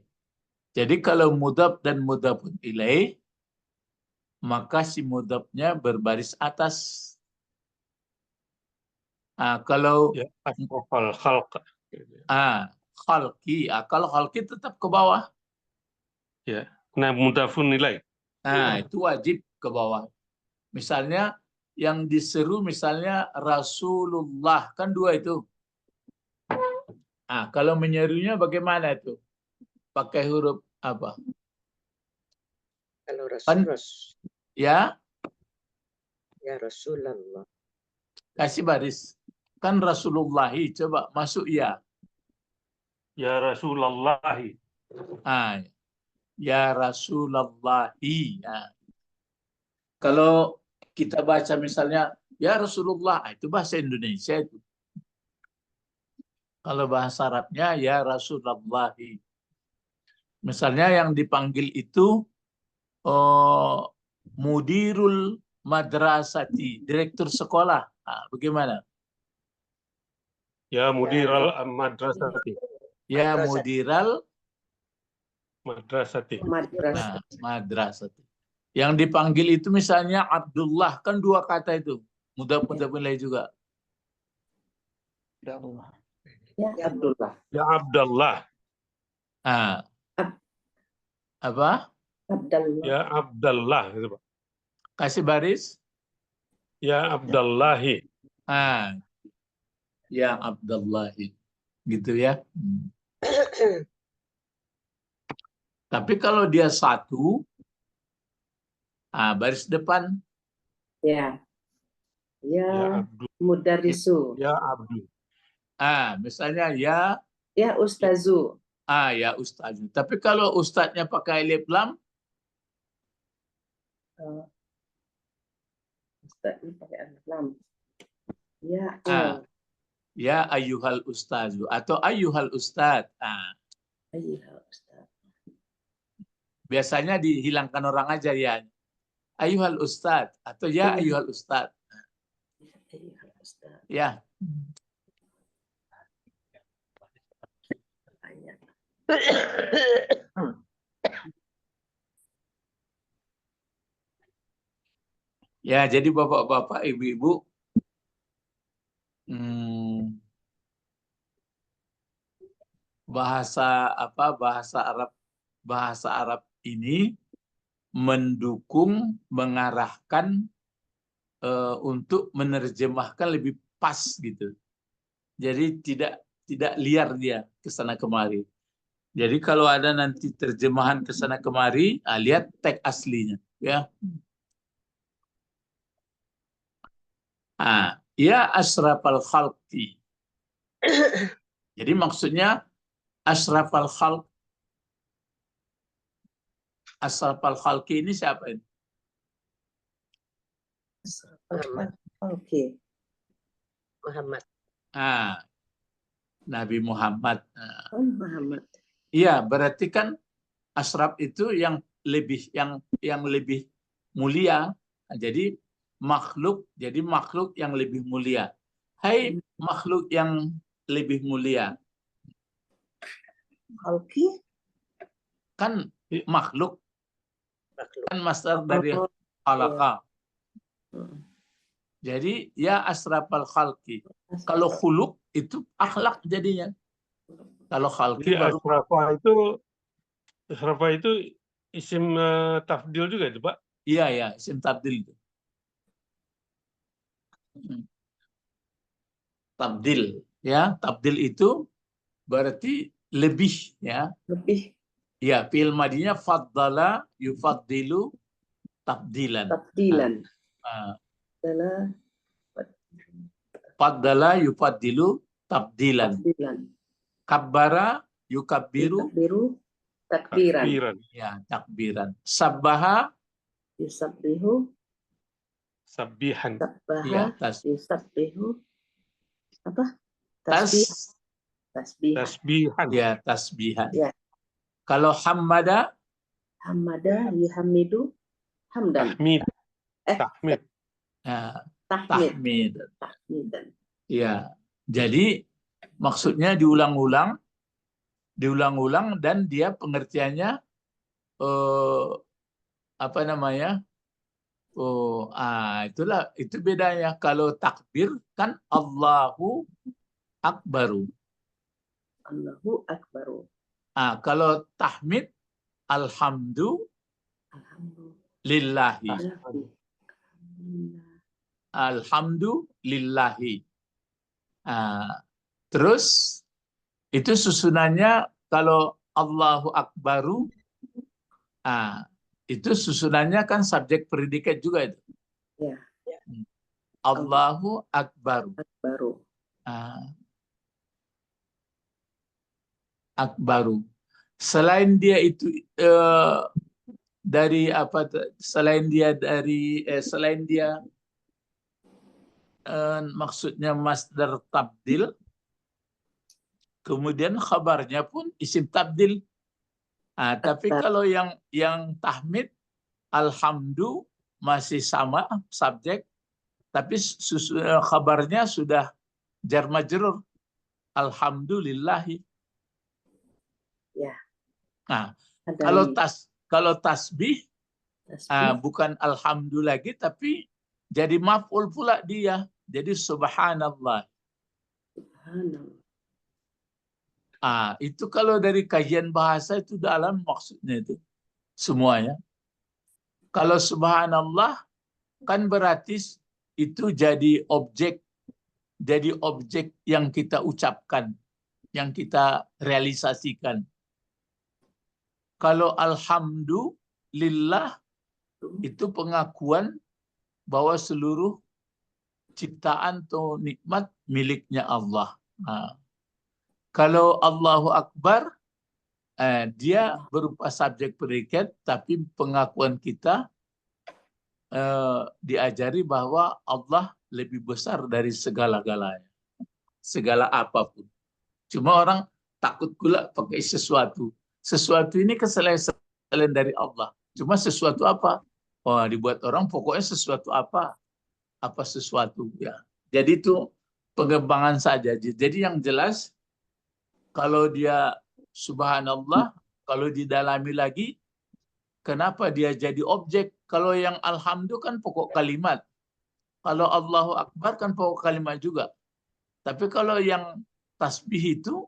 Jadi kalau mudhaf dan mudhafun ilaih, maka si mudhafnya berbaris atas. Kalau khalq. Khalqi, kalau khalqi tetap ke bawah. Ya, nah mudhafun ilaih. Itu wajib ke bawah. Misalnya yang diseru misalnya Rasulullah, kan dua itu. Kalau menyerunya bagaimana itu? Pakai huruf apa? Kalau Rasul, ya Rasulullah. Kasih baris. Kan Rasulullahi, coba masuk ya. Ya Rasulullahi. Ya Rasulullahi. Kalau kita baca misalnya ya Rasulullah, itu bahasa Indonesia itu. Kalau bahasa Arabnya ya Rasulullah. Misalnya yang dipanggil itu mudirul madrasati, direktur sekolah. Nah, bagaimana? Ya mudiral madrasati. Ya Madrasah. mudiral Madrasati. Madrasah. madrasati. Yang dipanggil itu misalnya Abdullah, kan dua kata itu. Mudah-mudah mulai juga. Ya Abdullah. Ya Abdallah. Nah, apa? Abdullah. Ya Abdallah gitu, Pak. Kasih baris. Ya Abdallahi. Ah, ya Abdullahi. Gitu ya. Tapi kalau dia satu, baris depan. Ya. Ya Ya Abdul. Mudarisu. Ya Abdul. Misalnya ya, Ya Ustazu. ya Ustaz. Tapi kalau ustadznya pakai alif lam, Ustaz ini pakai alif lam. Ya ya ayyuhal ustazu atau ayyuhal ustad. Ayyuhal Ustaz. Biasanya dihilangkan orang aja ya. Ayyuhal ustad atau ya ayyuhal ustad. Ayyuhal Ustaz. Ya. Ya, jadi bapak-bapak, ibu-ibu, bahasa Arab ini mendukung, mengarahkan untuk menerjemahkan lebih pas gitu. Jadi tidak liar dia ke sana kemari. Jadi kalau ada nanti terjemahan ke sana kemari, lihat teks aslinya, ya. Ya asrafal khalqi. Jadi maksudnya asrafal khalq. Asrafal khalqi ini siapa ini? Muhammad. Oke. Muhammad. Nabi Muhammad. Muhammad. Iya, berarti kan asraf itu yang lebih mulia. Jadi makhluk yang lebih mulia. Hai makhluk yang lebih mulia. Khalqi Kan makhluk kan masdar dari khalaqa. Jadi ya asrafal khalqi. Kalau khuluq itu akhlak jadinya. Kalau khalqi Jadi baru asrafa itu isim tafdil juga itu, Pak? Iya ya, isim tabdil itu. Tabdil ya, tabdil itu berarti lebih ya. lebih Ya, fi'il madinya faddala yufaddilu tabdilan. tabdilan. Adalah Faddala yufaddilu tabdilan. tabdilan. Kabbara yukabbiru takbiran. ya, takbiran. Sabbaha Yusabbihu Sabihan. ya, yusabbihu apa? Tasbih. Tasbihan. Ya, tasbihan. Ya. Kalau hamada yuhamidu hamdan. Tahmid. Tahmidan. Ya. Jadi maksudnya diulang-ulang dan dia pengertiannya apa namanya? Itu bedanya. Kalau takbir kan Allahu Akbaru. Allahu Akbaru. Kalau tahmid Alhamdulillahi. Alhamdulillahi. Terus itu susunannya kalau Allahu Akbaru, itu susunannya kan subjek predikat juga itu. Ya. Allahu Akbaru. Akbaru. Selain dia itu maksudnya masdar tabdil, kemudian khabarnya pun isim tabdil. Tapi kalau yang tahmid, alhamdu masih sama subjek, tapi khabarnya sudah jar majrur, alhamdulillahi. Ya. Nah, Ada kalau tasbih, tasbih. bukan alhamdu lagi, tapi jadi maf'ul pula dia. Jadi subhanallah. Subhanallah. Itu kalau dari kajian bahasa itu dalam maksudnya itu semuanya. Kalau subhanallah kan berarti itu jadi objek yang kita ucapkan, yang kita realisasikan. Kalau alhamdulillah itu pengakuan bahwa seluruh ciptaan atau nikmat miliknya Allah. Kalau Allahu Akbar, dia berupa subjek predikat, tapi pengakuan kita diajari bahwa Allah lebih besar dari segala-galanya, segala apapun. Cuma orang takut pula pakai sesuatu. Sesuatu ini selain dari Allah. Cuma sesuatu apa? Oh, dibuat orang pokoknya sesuatu apa sesuatu ya. Jadi itu pengembangan saja. Jadi yang jelas kalau dia subhanallah, kalau didalami lagi, kenapa dia jadi objek? Kalau yang alhamdulillah kan pokok kalimat. Kalau Allahu Akbar kan pokok kalimat juga. Tapi kalau yang tasbih itu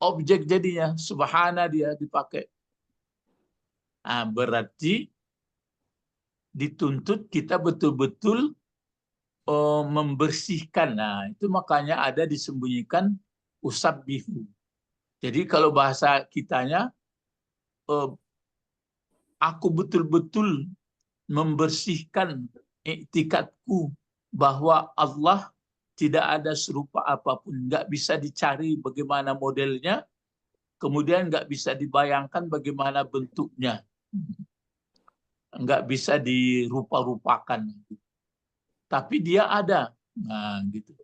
objek jadinya, subhana dia dipakai. Berarti dituntut kita betul-betul membersihkan. Itu makanya ada disembunyikan usabbihu. Jadi kalau bahasa kitanya, aku betul-betul membersihkan iktikadku bahwa Allah tidak ada serupa apapun, nggak bisa dicari bagaimana modelnya, kemudian nggak bisa dibayangkan bagaimana bentuknya, nggak bisa dirupa-rupakan, tapi dia ada. Gitu.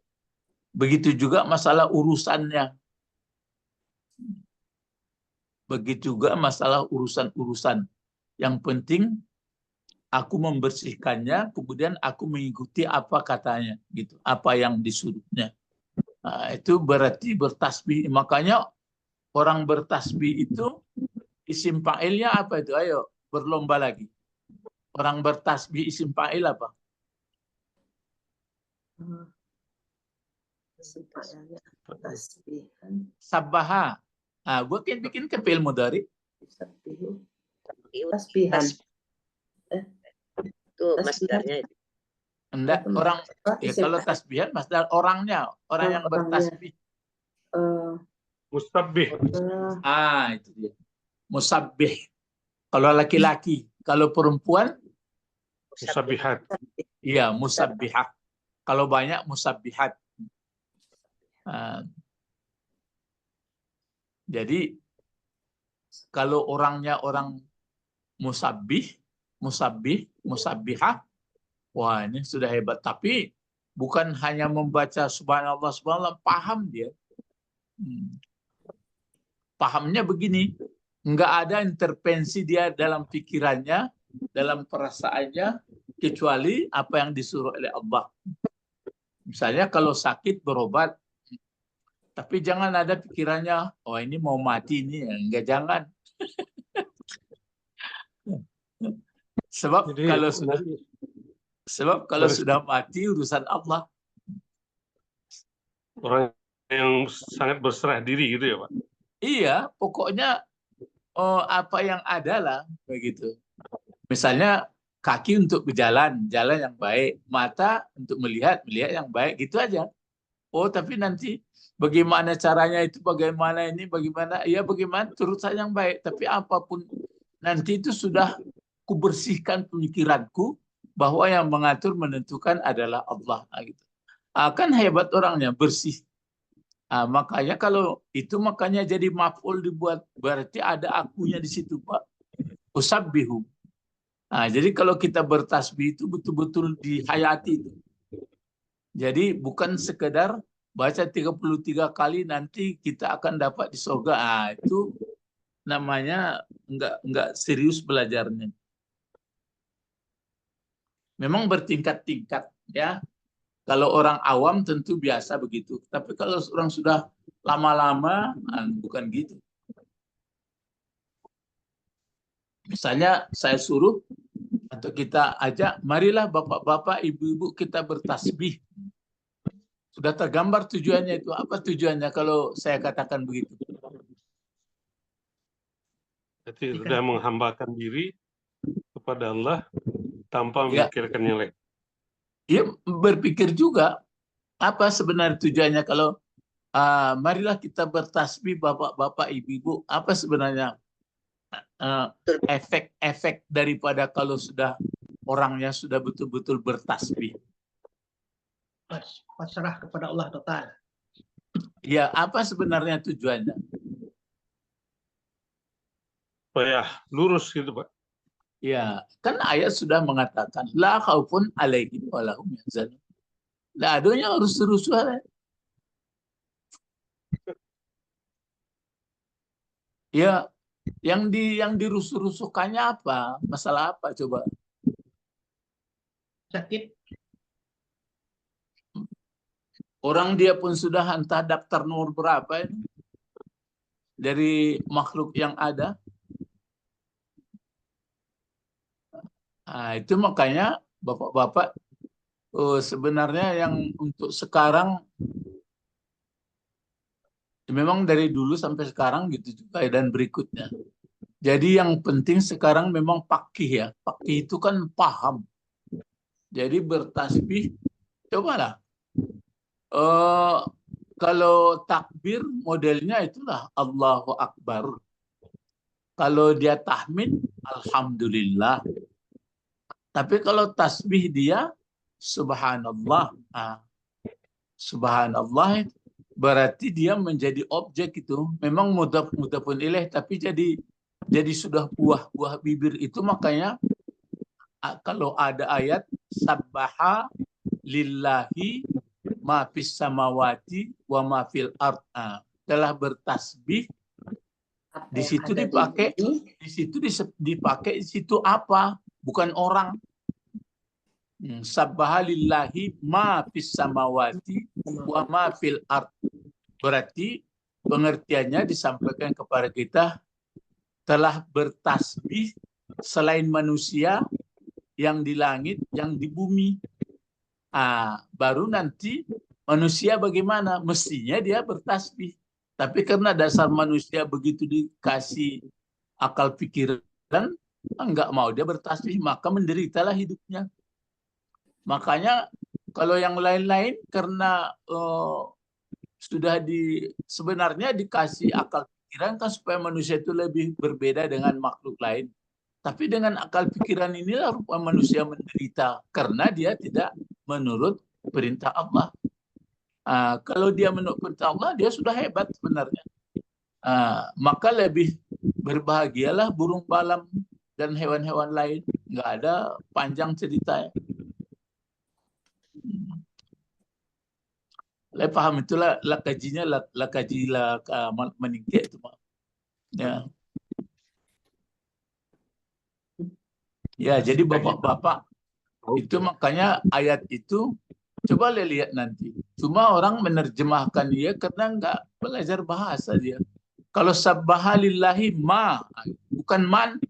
Begitu juga masalah urusannya. Begitu juga masalah urusan-urusan. Yang penting aku membersihkannya, kemudian aku mengikuti apa katanya, gitu, apa yang disuruhnya. Itu berarti bertasbih. Makanya orang bertasbih itu isim fa'ilnya apa itu? Ayo berlomba lagi. Orang bertasbih isim fa'il apa? Tasbihan. Sabbaha. Gue bikin ke fi'il mudhari. Tasbihan. Itu masdarnya. Enggak, orang ya kalau tasbihan masdar orangnya, orang yang bertasbih. Mustabbih. Itu dia. Musabbih. Kalau laki-laki, kalau perempuan Musabbihat. iya musabbihah. Kalau banyak musabbihat. Jadi kalau orangnya orang musabbih, musabbihah, wah ini sudah hebat. Tapi bukan hanya membaca subhanallah, subhanallah, paham dia. Pahamnya begini, nggak ada intervensi dia dalam pikirannya, dalam perasaannya, kecuali apa yang disuruh oleh Allah. Misalnya kalau sakit berobat, tapi jangan ada pikirannya, oh ini mau mati ini, enggak, jangan. Sebab Jadi, kalau sudah mati urusan Allah. Orang yang sangat berserah diri gitu ya Pak? Iya, pokoknya apa yang ada lah begitu. Misalnya kaki untuk berjalan, jalan yang baik, mata untuk melihat yang baik, gitu aja. Oh, tapi nanti bagaimana caranya itu, bagaimana ini, bagaimana, ya bagaimana turut saya yang baik. Tapi apapun nanti itu sudah kubersihkan pemikiranku bahwa yang mengatur menentukan adalah Allah. Gitu. Kan hebat orangnya, bersih. Makanya kalau itu makanya jadi maf'ul dibuat, berarti ada akunya di situ Pak. Usabbihu. Jadi kalau kita bertasbih itu betul-betul dihayati itu. Jadi bukan sekedar baca 33 kali nanti kita akan dapat di surga. Itu namanya enggak serius belajarnya. Memang bertingkat-tingkat ya. Kalau orang awam tentu biasa begitu. Tapi kalau orang sudah lama-lama, bukan gitu. Misalnya saya suruh atau kita ajak, marilah bapak-bapak, ibu-ibu kita bertasbih. Sudah tergambar tujuannya itu. Apa tujuannya kalau saya katakan begitu? Jadi sudah menghambakan diri kepada Allah tanpa Ya. memikirkan yang lain. Dia berpikir juga apa sebenarnya tujuannya kalau marilah kita bertasbih bapak-bapak ibu-ibu, apa sebenarnya efek daripada kalau sudah orangnya sudah betul-betul bertasbih. Pasrah kepada Allah total. Ya, apa sebenarnya tujuannya? Supaya lurus gitu, Pak. Ya, kan ayat sudah mengatakan la khaufun alaihim wa lahum yahzanun. Lah adanya harus rusuh. Ya, yang dirusuh-rusuhkannya apa? Masalah apa coba? Sakit. Orang dia pun sudah entah daftar nomor berapa ini dari makhluk yang ada. Itu makanya bapak-bapak sebenarnya yang untuk sekarang memang dari dulu sampai sekarang gitu juga dan berikutnya. Jadi yang penting sekarang memang pakih ya. Pakih itu kan paham. Jadi bertasbih, cobalah. Kalau takbir modelnya itulah Allahu Akbar. Kalau dia tahmid, Alhamdulillah. Tapi kalau tasbih dia Subhanallah. Subhanallah berarti dia menjadi objek itu. Memang mudhafun ilaih, tapi jadi sudah buah bibir itu. Makanya kalau ada ayat sabbaha lillahi ma fis samawati wa ma fil ard, telah bertasbih. Di situ dipakai, di situ apa? Bukan orang. Sabbaha lillahi ma fis samawati wa ma fil ard. Berarti pengertiannya disampaikan kepada kita telah bertasbih selain manusia yang di langit, yang di bumi. Baru nanti manusia bagaimana? Mestinya dia bertasbih. Tapi karena dasar manusia begitu dikasih akal pikiran, enggak mau dia bertasbih, maka menderitalah hidupnya. Makanya kalau yang lain-lain karena sudah sebenarnya dikasih akal pikiran kan supaya manusia itu lebih berbeda dengan makhluk lain. Tapi dengan akal pikiran inilah rupa manusia menderita karena dia tidak menurut perintah Allah. Kalau dia menurut perintah Allah, dia sudah hebat sebenarnya. Maka lebih berbahagialah burung balam dan hewan-hewan lain. Nggak ada panjang ceritanya. Saya paham itulah kajinya kaji meningkat itu. Ya. Ya, jadi bapak-bapak itu makanya ayat itu coba lihat nanti. Cuma orang menerjemahkan dia karena enggak belajar bahasa dia. Kalau sabbaha lillahi ma, bukan man.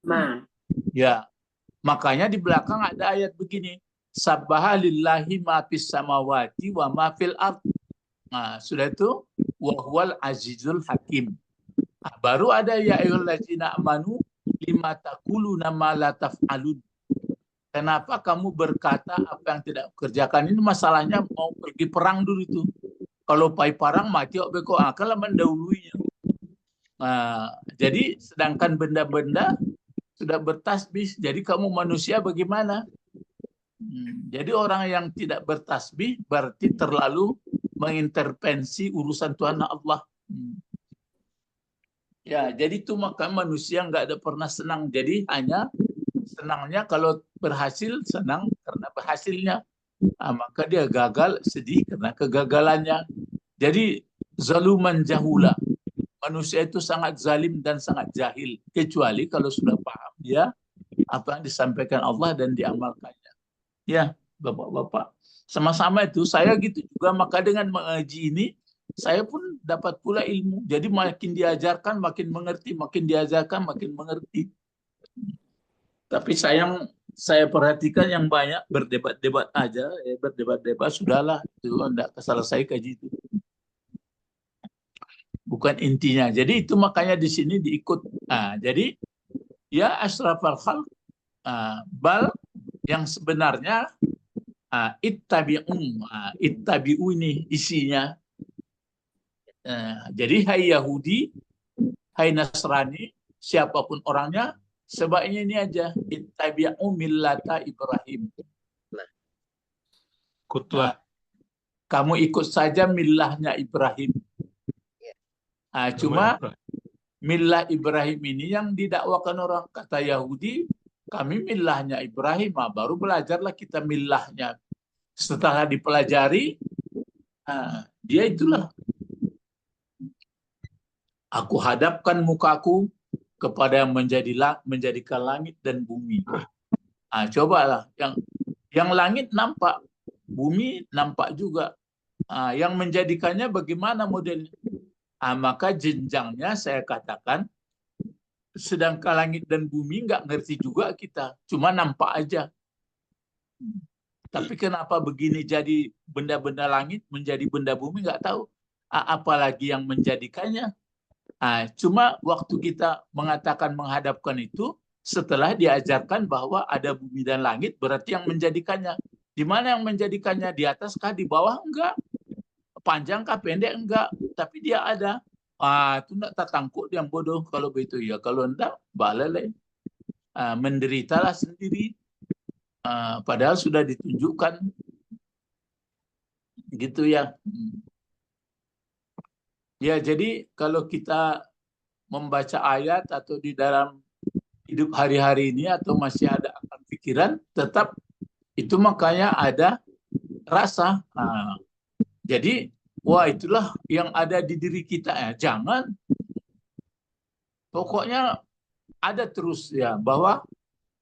Ma. Ya. Makanya di belakang ada ayat begini. Sabbaha lillahi ma fis samawati wa ma fil ard. Sudah itu wa huwal azizul hakim. Baru ada ya ayyuhallazina amanu lima taquluna ma la taf'alun. Kenapa kamu berkata apa yang tidak kerjakan? Ini masalahnya mau pergi perang dulu itu. Kalau pai parang mati beko akal mendahuluinya. Jadi sedangkan benda-benda sudah bertasbih, jadi kamu manusia bagaimana? Jadi orang yang tidak bertasbih berarti terlalu mengintervensi urusan Tuhan Allah. Ya, jadi itu maka manusia nggak ada pernah senang. Jadi hanya senangnya kalau berhasil, senang karena berhasilnya. maka dia gagal, sedih karena kegagalannya. Jadi zaluman jahula. Manusia itu sangat zalim dan sangat jahil, kecuali kalau sudah paham dia apa yang disampaikan Allah dan diamalkannya. Ya, Bapak-bapak, sama-sama itu saya gitu juga. Maka dengan mengaji ini saya pun dapat pula ilmu. Jadi makin diajarkan makin mengerti, makin diajarkan makin mengerti. Tapi saya perhatikan yang banyak berdebat-debat aja, berdebat-debat sudahlah, itu enggak selesai kaji itu. Bukan intinya. Jadi itu makanya di sini diikut. Jadi ya asrafal khalq, bal yang sebenarnya ittabi'u ini isinya. Jadi hai Yahudi, hai Nasrani, siapapun orangnya, sebaiknya ini aja, ittabi'u millata Ibrahim. Ikutlah. Kamu ikut saja millahnya Ibrahim. Cuma millah Ibrahim ini yang didakwakan orang. Kata Yahudi, kami millahnya Ibrahim. Baru belajarlah kita millahnya. Setelah dipelajari, dia itulah. Aku hadapkan mukaku kepada yang menjadikan langit dan bumi. Cobalah. Yang langit nampak, bumi nampak juga. Yang menjadikannya bagaimana modelnya? Maka jenjangnya saya katakan, sedangkan langit dan bumi nggak ngerti juga kita, cuma nampak aja. Tapi kenapa begini jadi benda-benda langit menjadi benda bumi nggak tahu. Apalagi yang menjadikannya. Cuma waktu kita mengatakan menghadapkan itu, setelah diajarkan bahwa ada bumi dan langit, berarti yang menjadikannya. Di mana yang menjadikannya? Di atas kah, di bawah? Enggak. Panjang kah, pendek? Enggak. Tapi dia ada. Itu enggak tertangkuk yang bodoh kalau begitu ya. Kalau enggak, balele. Menderitalah sendiri. Padahal sudah ditunjukkan. Gitu ya. Ya, jadi kalau kita membaca ayat atau di dalam hidup hari-hari ini atau masih ada akal pikiran, tetap itu makanya ada rasa. Jadi, wah itulah yang ada di diri kita. Jangan. Pokoknya ada terus ya, bahwa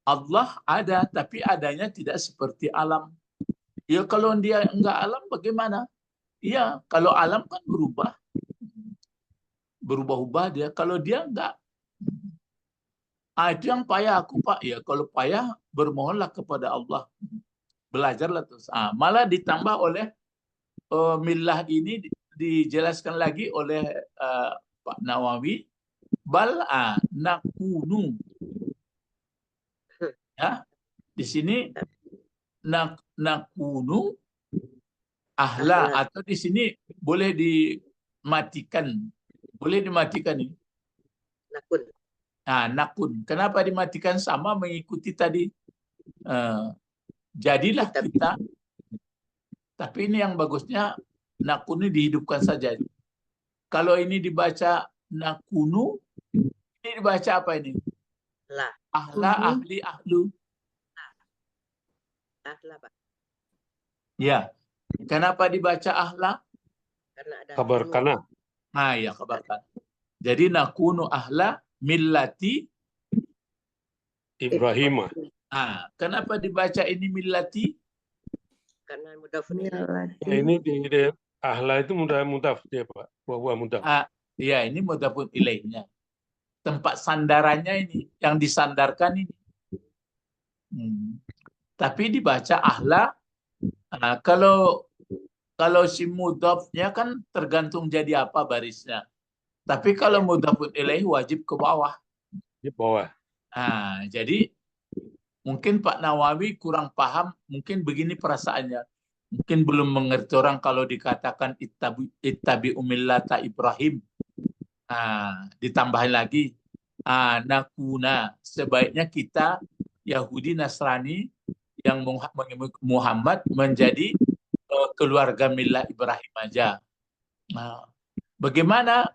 Allah ada, tapi adanya tidak seperti alam. Ya kalau dia enggak alam bagaimana? Iya, kalau alam kan berubah-ubah dia. Kalau dia enggak. Itu yang payah aku, Pak. Ya kalau payah, bermohonlah kepada Allah. Belajarlah terus. Malah ditambah oleh millah ini dijelaskan lagi oleh Pak Nawawi. Bal nakunu. Ya, di sini nakunu ahla, atau di sini boleh dimatikan. Boleh dimatikan ini. Nakun. Nakun. Kenapa dimatikan? Sama mengikuti tadi. Jadilah kita. Tapi ini yang bagusnya, nakun ini dihidupkan saja. Kalau ini dibaca nakunu, ini dibaca apa ini? Ahla, ahli, ahlu. Ahla, Pak. Ya. Kenapa dibaca ahla? Karena ada Kabar kana. Ya, kabar kana. Jadi nakunu ahla millati Ibrahim. Kenapa dibaca ini millati? karena mudafun Ini di ahla itu mudaf dia, Pak. Wa mudaf. Ya, ini mudafun ilaihnya. Tempat sandarannya ini, yang disandarkan ini. Tapi dibaca ahla. Kalau si mudhafnya kan tergantung jadi apa barisnya. Tapi kalau mudhafun ilaih wajib ke bawah. Di bawah. Jadi mungkin Pak Nawawi kurang paham, mungkin begini perasaannya. Mungkin belum mengerti orang kalau dikatakan ittabi'u millata Ibrahim. Ditambahin lagi. Nakuna, sebaiknya kita Yahudi Nasrani yang Muhammad menjadi keluarga millah Ibrahim aja. Bagaimana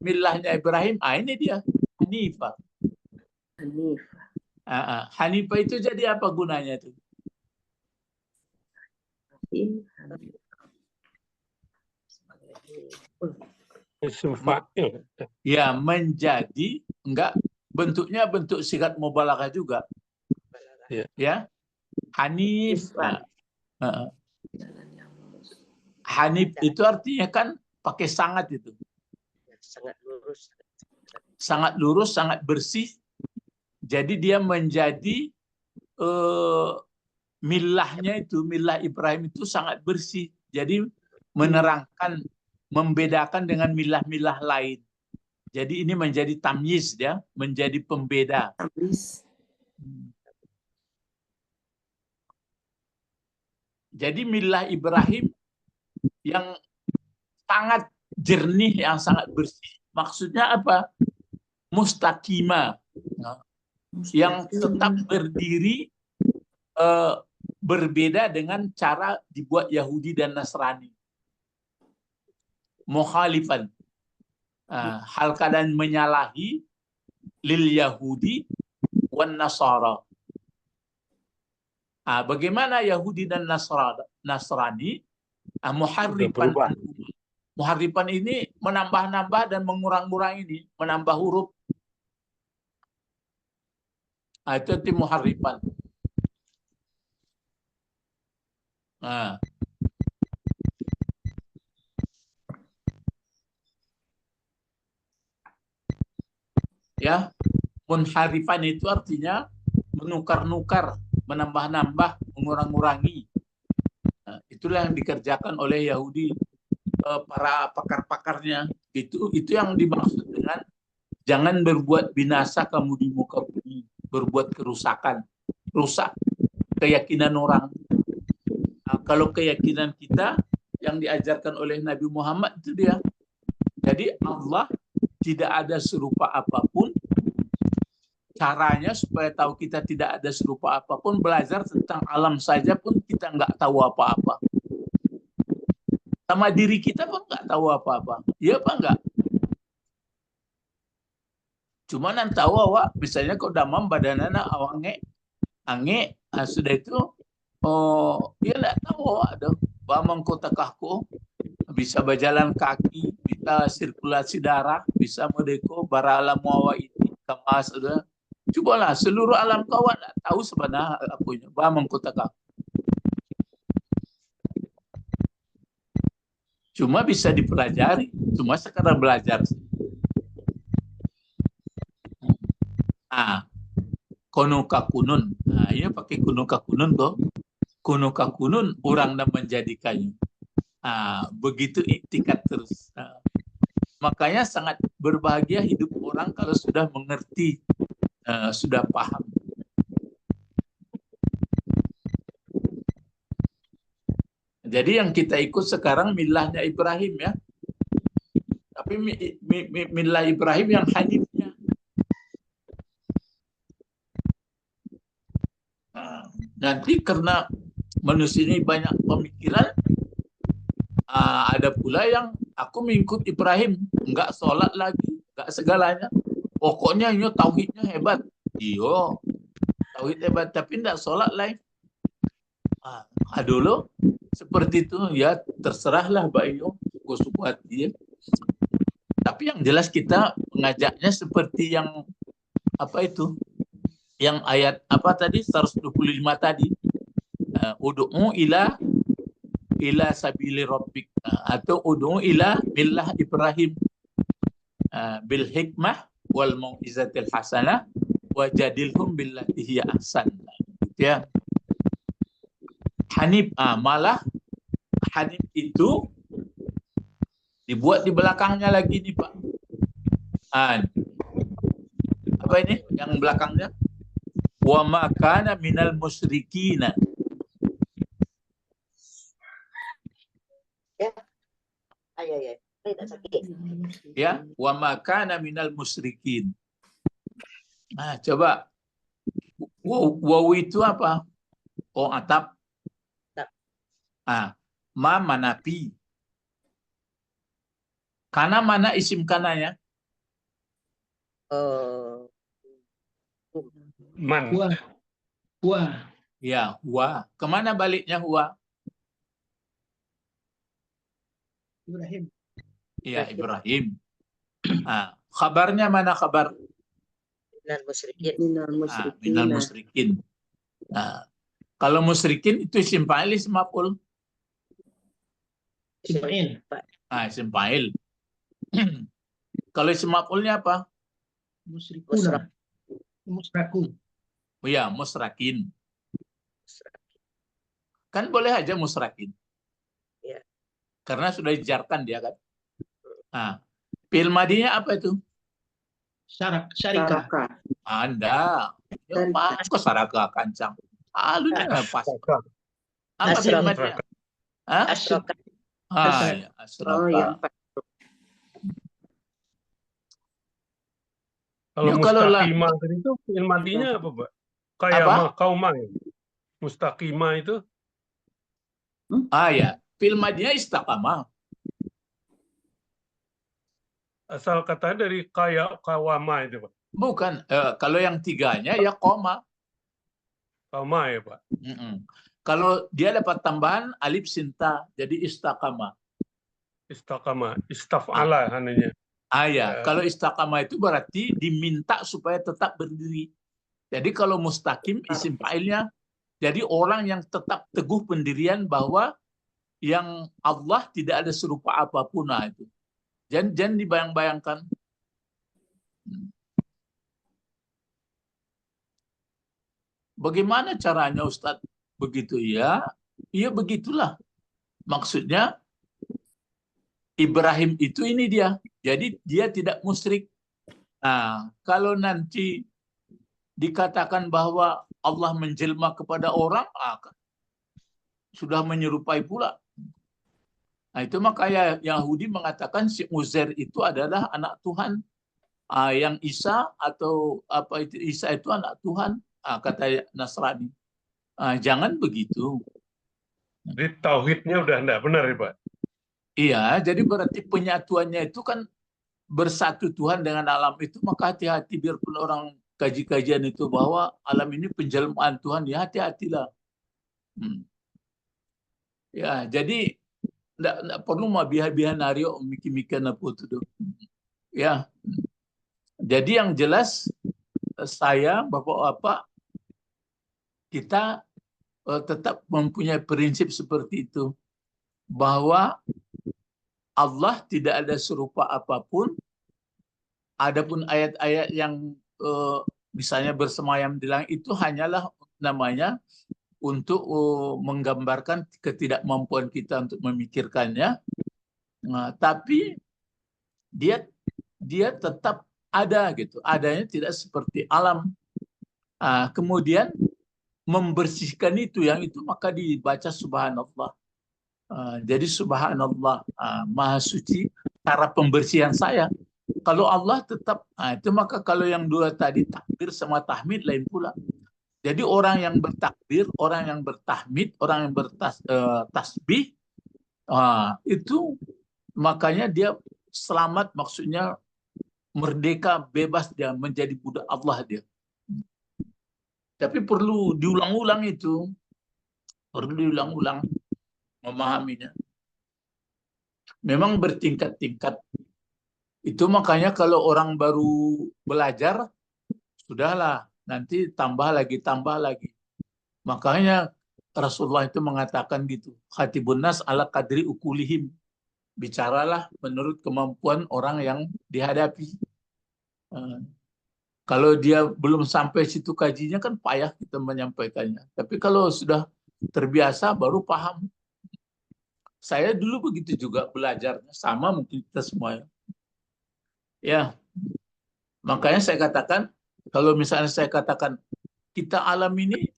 millahnya Ibrahim? Ini dia, Hanifah. Hanifah itu jadi apa gunanya itu? Isim fa'il. Ya, menjadi, enggak, bentuknya bentuk sigat mubalaghah juga. Ya. Ya, Hanif. Islam. Jalan yang lurus. Hanif itu artinya kan pakai sangat itu. Sangat lurus. Sangat lurus, sangat bersih. Jadi dia menjadi milahnya itu, milah Ibrahim itu sangat bersih. Jadi menerangkan, membedakan dengan milah-milah lain. Jadi ini menjadi tamyiz ya, menjadi pembeda. Jadi milah Ibrahim yang sangat jernih, yang sangat bersih. Maksudnya apa? Mustaqimah. Yang tetap berdiri, berbeda dengan cara dibuat Yahudi dan Nasrani. Mukhalifan. Hal keadaan menyalahi lil Yahudi wan Nasara. Bagaimana Yahudi dan Nasrani? Muharrifan. Muharrifan ini menambah-nambah dan mengurang-urang ini, menambah huruf. Itu muharrifan. Ya, munharifan itu artinya menukar-nukar, menambah-nambah, mengurang-urangi. Itulah yang dikerjakan oleh Yahudi, para pakar-pakarnya. Itu yang dimaksud dengan jangan berbuat binasa kamu di muka bumi, berbuat kerusakan, rusak keyakinan orang. Kalau keyakinan kita yang diajarkan oleh Nabi Muhammad itu dia. Jadi Allah tidak ada serupa apapun. Caranya supaya tahu kita tidak ada serupa apapun, belajar tentang alam saja pun kita nggak tahu apa-apa. Sama diri kita pun nggak tahu apa-apa. Iya apa enggak? Cuma nan tahu awak, misalnya kau damam badanana awange, ange, sudah itu, ya nggak tahu awak dong. Bamang kota kahku, bisa berjalan kaki, bisa sirkulasi darah, bisa medeko barala muawa ini kamas sudah. Cobalah seluruh alam kawan tahu sebenarnya apunya bamang kota kahku. Cuma bisa dipelajari, cuma sekarang belajar. Konuka kunun. Ini pakai kunuka kunun kok. Kunuka kunun orang dan menjadikannya. Begitu iktikat terus. Makanya sangat berbahagia hidup orang kalau sudah mengerti, sudah paham. Jadi yang kita ikut sekarang milahnya Ibrahim ya. Tapi milah Ibrahim yang hanifnya. Nanti karena manusia ini banyak pemikiran, ada pula yang aku mengikut Ibrahim, enggak sholat lagi, enggak segalanya. Pokoknya ini tauhidnya hebat. Iyo, tauhid hebat, tapi enggak sholat lagi. Dulu seperti itu ya, terserahlah Mbak Iyo, suku hati ya. Tapi yang jelas kita mengajaknya seperti yang apa itu? Yang ayat apa tadi 125 tadi. Ud'u ila sabili rabbik, atau ud'u ila millah Ibrahim bil hikmah wal mau'izatil hasanah wajadilhum billati hiya ahsan. Ya. Hanif, malah Hanif itu dibuat di belakangnya lagi nih Pak. Apa ini yang belakangnya? Wa ma kana minal musyrikina. Ya. Tidak sakit. Ya, wa ma kana minal musyrikin. Coba waw itu apa? Atap. Ma manapi. Kana mana isim kananya? Man. Huwa. Ya, huwa. Kemana baliknya huwa? Ibrahim. Iya, Ibrahim. Nah, kabarnya mana kabar? Minal musyrikin. Minal Minal musyrikin. musyrikin. Nah, kalau musyrikin itu isim fa'il, isim maf'ul. Ismail. Isim fa'il. Kalau isim maf'ulnya apa? Musyrikuna. Musrakun. Oh ya, musrakin. Kan boleh aja musrakin. Ya. Karena sudah dijarkan dia kan. Nah, fi'il madinya apa itu? Syarika. Saraka. Anda. Ya, Sarika. pas kok saraka kancang. Alunya pas. Asroka. Apa fi'il Asroka. madinya? Hah? Asroka. Ya, Oh, yang asroka. Kalau Yuk, kalau mustaqimah tadi itu fi'il madinya apa, Pak? Qayama, qauma ya. Mustaqimah itu ya, fi'il madinya istiqamah. asal kata dari qawama itu, Pak. Bukan, kalau yang tiganya ya koma. Qauma ya, Pak. Kalau dia dapat tambahan alif sinta, jadi istaqamah. Istaqamah, istaf'ala hananya. Ya, kalau istaqamah itu berarti diminta supaya tetap berdiri. Jadi kalau mustaqim isim fa'ilnya, jadi orang yang tetap teguh pendirian bahwa yang Allah tidak ada serupa apapun. Nah, itu. Jangan dibayang-bayangkan. Bagaimana caranya Ustadz? Begitu ya? Iya begitulah. Maksudnya Ibrahim itu ini dia. Jadi dia tidak musyrik. Nah, kalau nanti dikatakan bahwa Allah menjelma kepada orang, sudah menyerupai pula. Nah, itu makanya Yahudi mengatakan si Uzair itu adalah anak Tuhan. Yang Isa atau apa itu Isa itu anak Tuhan, kata Nasrani. Jangan begitu. Jadi tauhidnya udah enggak benar ya, Pak? Iya, jadi berarti penyatuannya itu kan bersatu Tuhan dengan alam itu, maka hati-hati biarpun orang kaji-kajian itu bahwa alam ini penjelmaan Tuhan, ya hati-hatilah. Ya, jadi enggak perlu mabiha-biha nario mikir-mikir apa itu. Ya. Jadi yang jelas saya Bapak-bapak kita tetap mempunyai prinsip seperti itu, bahwa Allah tidak ada serupa apapun. Adapun ayat-ayat yang misalnya bersemayam di langit itu hanyalah namanya untuk menggambarkan ketidakmampuan kita untuk memikirkannya. Nah, tapi dia tetap ada gitu. Adanya tidak seperti alam. Kemudian membersihkan itu, yang itu maka dibaca subhanallah. Jadi subhanallah, maha suci cara pembersihan saya. Kalau Allah tetap, itu maka kalau yang dua tadi takbir sama tahmid lain pula. Jadi orang yang bertakbir, orang yang bertahmid, orang yang bertasbih, itu makanya dia selamat, maksudnya merdeka, bebas, dia menjadi budak Allah dia. Tapi perlu diulang-ulang itu. Perlu diulang-ulang memahaminya. Memang bertingkat-tingkat. Itu makanya kalau orang baru belajar, sudahlah, nanti tambah lagi. Makanya Rasulullah itu mengatakan gitu. Khatibun nas ala qadri ukulihim. Bicaralah menurut kemampuan orang yang dihadapi. Kalau dia belum sampai situ kajinya kan payah kita menyampaikannya. Tapi kalau sudah terbiasa baru paham. Saya dulu begitu juga belajarnya, sama mungkin kita semua. Ya, makanya saya katakan, kalau misalnya saya katakan kita alam ini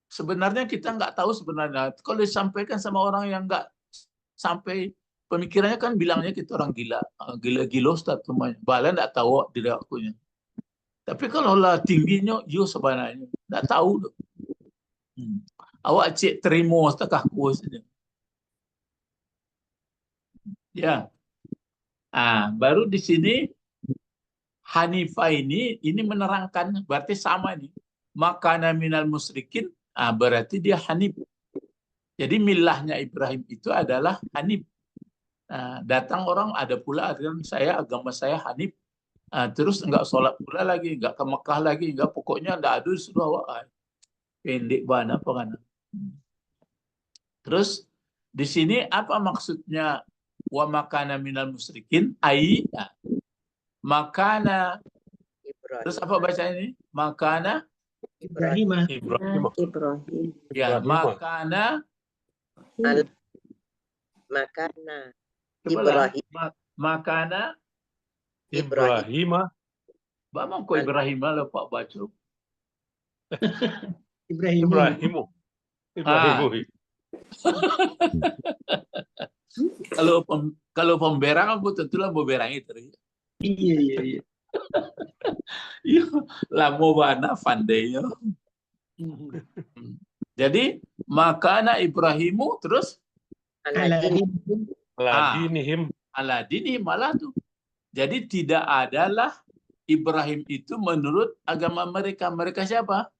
sebenarnya kita nggak tahu sebenarnya. Kalau disampaikan sama orang yang nggak sampai pemikirannya kan bilangnya kita orang gila, gila Ustaz semuanya. Bala nggak tahu diri akunya. Tapi kalau lah tingginya, yo sebenarnya nggak tahu. Awak cek terima setekah kuas saja. Ya, baru di sini Hanifah ini menerangkan, berarti sama nih. Makana minal musyrikin, berarti dia Hanif. Jadi milahnya Ibrahim itu adalah Hanif. Nah, datang orang ada pula kan agama saya Hanif. Terus nggak sholat pula lagi, nggak ke Mekah lagi, nggak, pokoknya nggak ada sudah awak. Pendek banget apa kan? Terus di sini apa maksudnya wa makana minal musyrikin? Makana. Terus apa baca ini? Makana Ibrahim. Ibrahim. Ibrahim. ya Ibrahim. makana Makana cobalah. Ibrahim. Makana Ibrahim. Bama ko Ibrahim lah Pak baca. Ibrahim. Ibrahim. Kalau pemberang aku tentulah berberang itu. Iya. Iya, lamo bana pandainya. Jadi makana Ibrahimu terus Aladinihim. Aladini malah tuh. Jadi tidak adalah Ibrahim itu menurut agama mereka. Mereka siapa?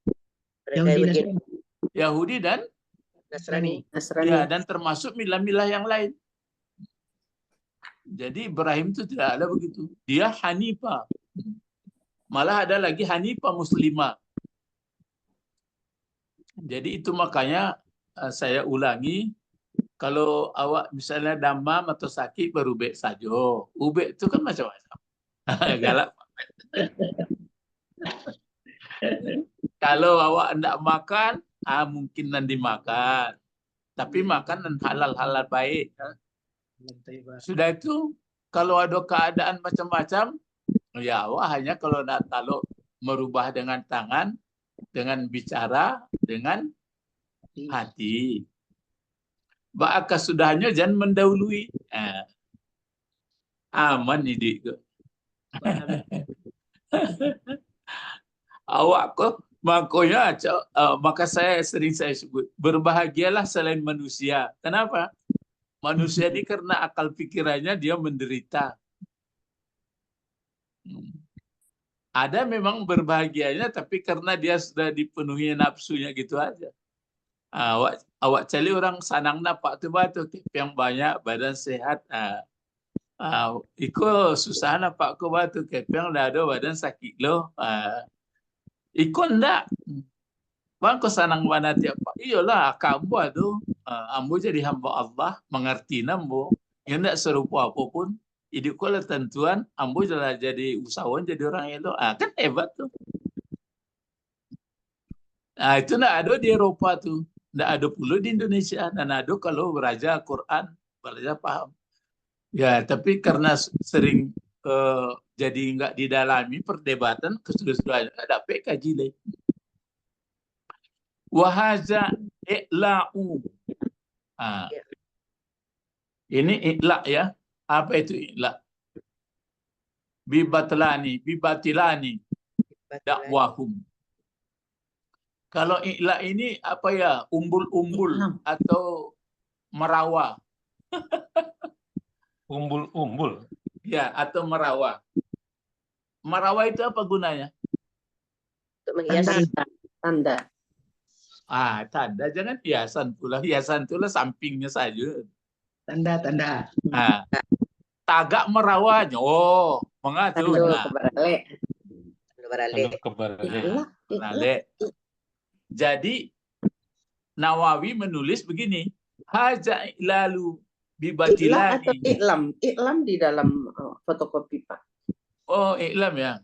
Yahudi dan Nasrani. ya, dan termasuk milah-milah yang lain. Jadi Ibrahim itu tidak ada begitu. Dia Hanifah. Malah ada lagi Hanifah Muslimah. Jadi itu makanya saya ulangi, kalau awak misalnya damam atau sakit baru ubek saja. Ubek itu kan macam-macam. Galak. Kalau awak hendak makan, mungkin nanti makan. Tapi makan halal-halal baik. Sudah itu, kalau ada keadaan macam-macam, ya awak hanya kalau merubah dengan tangan, dengan bicara, dengan hati. Bahkan sudahnya jangan mendahului. Aman ini. Awak kok makanya maka saya sebut berbahagialah selain manusia. Kenapa? Manusia ini karena akal pikirannya dia menderita. Ada memang berbahagianya, tapi karena dia sudah dipenuhi nafsunya gitu aja. Awak cari orang sanang napak tu batu yang banyak badan sehat. Iko susah napak ko batu yang dah ada badan sakit lo. Iko ndak. Bang ko sanang mana tiap pak. Iyalah kamu tu. Ambo jadi hamba Allah, mengerti nambo. Yang ndak serupa apapun. Hidup ko lah tentuan. Ambo jadi usahawan, jadi orang elok. Kan hebat tuh. Itu ndak ada di Eropa tuh. Ndak ada pula di Indonesia. Dan ada kalau belajar Quran, belajar paham. Ya, tapi karena sering jadi nggak didalami perdebatan, kesudah-sudah ada kaji leh. Wahaza i'la'u. Ini i'la' ya. Apa itu i'la'? Bibatilani dakwahum. Kalau i'la' ini apa ya? Umbul-umbul atau merawa. Umbul-umbul. Ya, atau merawa. Merawa itu apa gunanya? Untuk menghiasi. Tanda. Tanda, jangan hiasan pula. Hiasan itulah sampingnya saja. Tanda. Tagak merawanya. Oh, mengatur. Kebarale. Jadi Nawawi menulis begini. Haja lalu bibatilani. Atau iklam di dalam fotokopi Pak. Oh, iklam ya.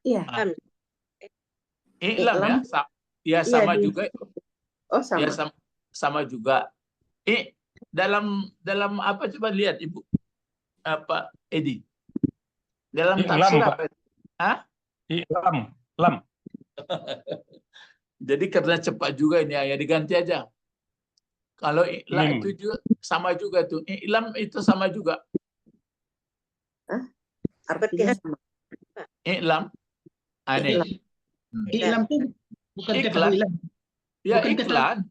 Iya. Iklam ya. Ya sama juga. Oh sama. Ya sama juga. Dalam apa coba lihat Ibu? Apa Edi? Dalam tafsir apa? Iklam. Jadi karena cepat juga ini ya diganti aja. Kalau iklam itu juga sama juga tuh. Iklam itu sama juga. Artinya sama. Iklam. Aneh. Iklam itu bukan iklan. Ya iklan.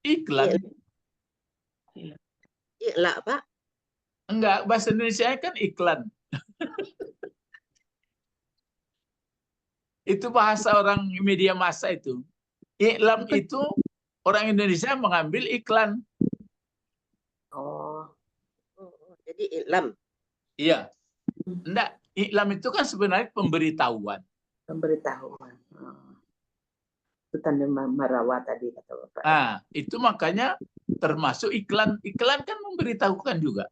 Iklan Pak. Enggak, bahasa Indonesia kan iklan. Itu bahasa orang media massa itu. Iklan itu orang Indonesia mengambil iklan. Jadi iklam. Iya. Enggak, iklam itu kan sebenarnya pemberitahuan. Pemberitahuan. Itu tanda marawa tadi kata Bapak. Nah, itu makanya termasuk iklan. Iklan kan memberitahukan juga.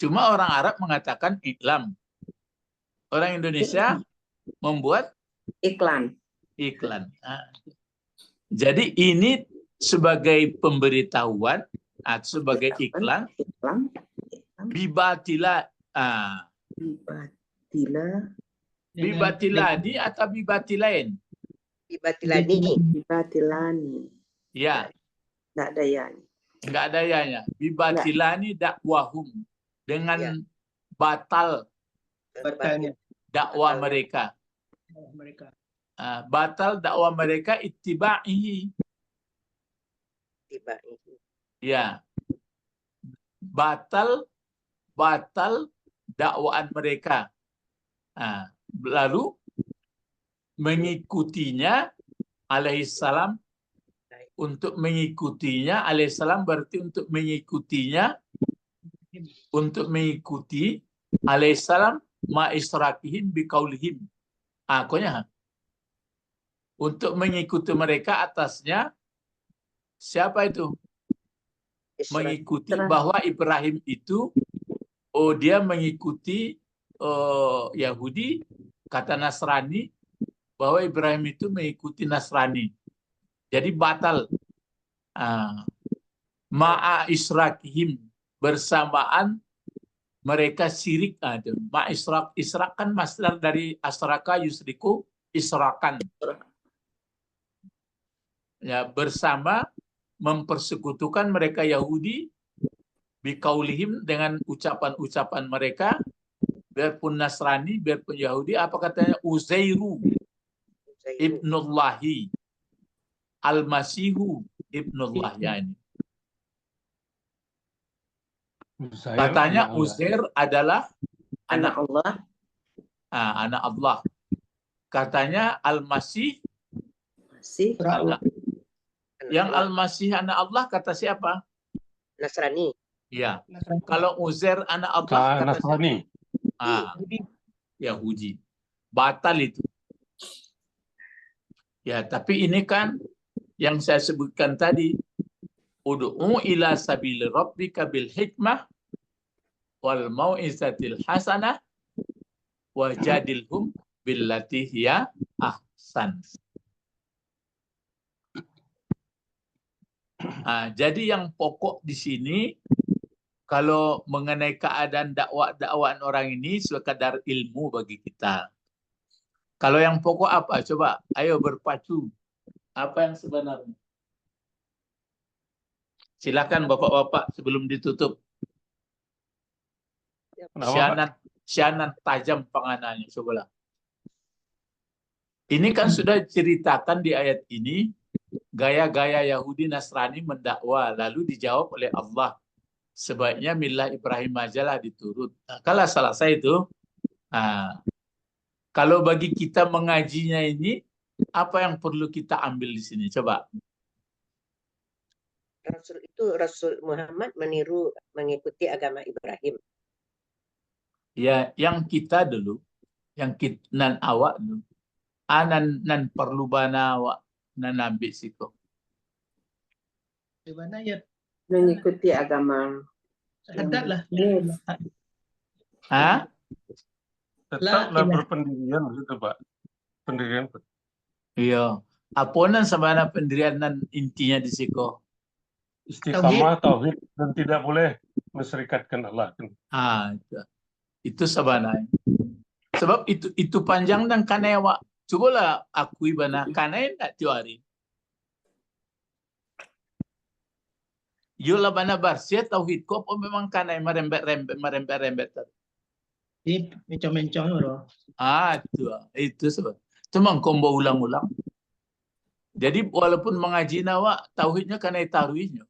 Cuma orang Arab mengatakan iklam. Orang Indonesia membuat Iklan. iklan. Nah, jadi ini sebagai pemberitahuan atau sebagai iklan. Iklan. Bibatila. Bibatilani atau bibatilain? Bibatilani. Bibatilani. Ya. Nggak ada yani. Enggak ada yanya. Bibatilani dakwahum. Dengan batal Batalnya dakwah mereka. mereka. Batal dakwah mereka ittiba'ihi. Tibai. Ya. Batal dakwaan mereka. Lalu mengikutinya alaihissalam. Untuk mengikutinya alaihissalam berarti untuk mengikutinya, untuk mengikuti alaihissalam ma'israkihim biqaulihim. Pokoknya untuk mengikuti mereka atasnya siapa itu? Mengikuti bahwa Ibrahim itu dia mengikuti Yahudi, kata Nasrani bahwa Ibrahim itu mengikuti Nasrani. Jadi batal ma'a israkihim, bersamaan mereka syirik. Israk kan masdar dari asraka yusriku israkan. Ya, bersama mempersekutukan mereka Yahudi biqaulihim dengan ucapan-ucapan mereka, biarpun Nasrani, biarpun Yahudi. Apa katanya? Uzairu ibnullahi, Al-Masihu ibnullah yani. Katanya Uzair adalah Anak Allah. Anak Allah. Katanya Al-Masih Allah. Yang Al-Masih anak Allah kata siapa? Nasrani. Iya. Kalau Uzair anak Allah kata Nasrani. Yahudi. Batal itu. Ya, tapi ini kan yang saya sebutkan tadi, ud'u ila sabili rabbika bil hikmah wal mau'izatil hasanah wajadilhum billati hiya ahsan. Jadi yang pokok di sini kalau mengenai keadaan dakwaan orang ini sekadar ilmu bagi kita. Kalau yang pokok apa? Coba ayo berpacu. Apa yang sebenarnya? Silakan Bapak-bapak sebelum ditutup. Syanan tajam panganannya. Cobalah. Ini kan sudah ceritakan di ayat ini gaya-gaya Yahudi Nasrani mendakwa, lalu dijawab oleh Allah. Sebaiknya milah Ibrahim ajalah diturut. Kalau selesai itu, kalau bagi kita mengajinya ini, apa yang perlu kita ambil di sini? Coba. Rasul Muhammad mengikuti agama Ibrahim. Ya, yang kita dulu, yang kita nan awak dulu, nan perlu bana awak nan ambil situ. Di mana ya? Mengikuti agama. Syahadat lah. Tetaplah berpendirian gitu Pak. Pendirian. Iya. Aponan sebenarnya pendirian nan intinya di situ. Istiqamah tauhid dan tidak boleh menserikatkan Allah. Itu sebenarnya. Sebab itu panjang dan kanewa. Cobalah akui bana kanai tak tiwari. Yola bana barsia tauhid ko apa memang kanai merembet. Mencong-mencong loh. Itu sebab. Cuma kombo ulang-ulang. Jadi walaupun mengaji nawa tauhidnya kanai taruhnya.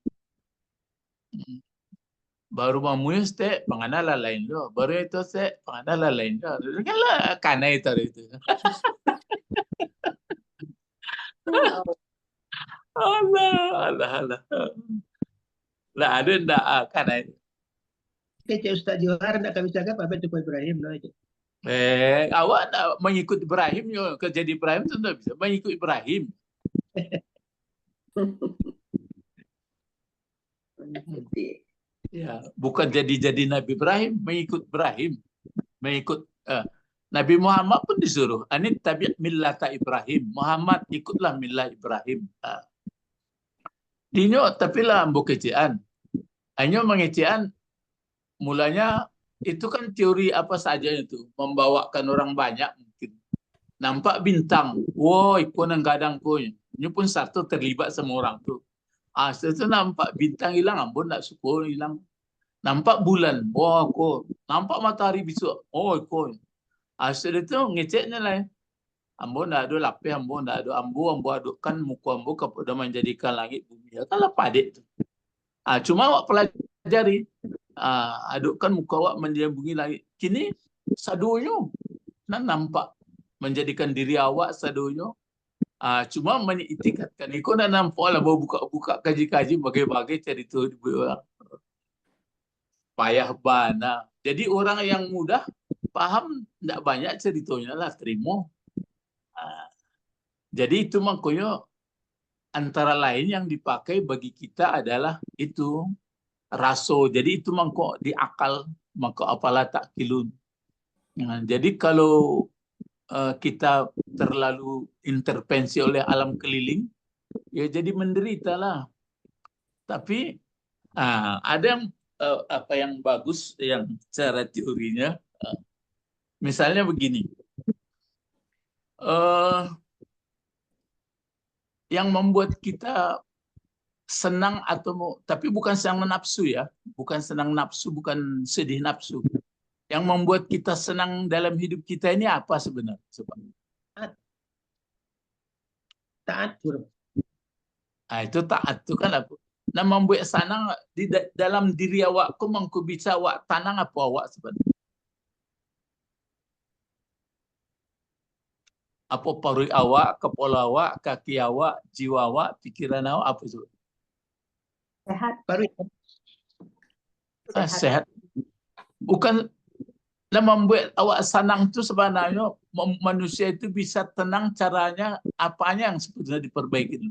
Baru mamuyus te pangana lain lo, baru itu te pangana lain lo. Kan kanai taruh itu. Allah. Lah ada ndak kan itu. Cik Ustaz Johar nak kami cakap apa itu Pak Ibrahim lah. Cik. Awak nak mengikut Ibrahim yo, kerja di Ibrahim tu ndak bisa mengikut Ibrahim. Ya, bukan jadi Nabi Ibrahim, mengikut Ibrahim, mengikut Nabi Muhammad pun disuruh anit tabi' millata Ibrahim. Muhammad ikutlah millah Ibrahim. Dinyo tapi lah ambo kecian. Hanya mengecian mulanya itu kan teori apa saja itu, membawakan orang banyak mungkin. Nampak bintang, woi nang gadang punya. Ini pun satu terlibat semua orang tu. Setelah nampak bintang hilang, ambon tak suka hilang. Nampak bulan, wah kok. Nampak matahari besok, oh kok. Setelah itu ngeceknya lah. Ambon tak ada lapis, ambon tak ada ambo adukkan muka ambo kepada menjadikan langit bumi. Ya kan lah padik tu. Cuma awak pelajari, adukkan muka awak menjadi bumi langit. Kini sadonyo, nampak menjadikan diri awak sadonyo. Cuma menyitikatkan. Ikut nak nampak lah buka-buka kaji-kaji bagai-bagai cerita di orang. Payah bana. Jadi orang yang mudah paham tidak banyak ceritanya lah terima. Jadi itu makanya antara lain yang dipakai bagi kita adalah itu raso. Jadi itu mangko di akal, maka apalah tak kilun. Jadi kalau kita terlalu intervensi oleh alam keliling, ya jadi menderita lah. Tapi ada yang apa yang bagus yang cara teorinya, misalnya begini, yang membuat kita senang atau tapi bukan senang nafsu ya, bukan senang nafsu, bukan sedih nafsu. Yang membuat kita senang dalam hidup kita ini apa sebenarnya? Taat. Itu taat itu kan apa? Nah, membuat senang di dalam diri awak, mangko bisa awak tanang apa awak sebenarnya? Apa paru awak, kepala awak, kaki awak, jiwa awak, pikiran awak, apa itu? Sehat. Baru Sehat. Bukan. Dan membuat awak senang itu sebenarnya manusia itu bisa tenang caranya apanya yang sebetulnya diperbaiki.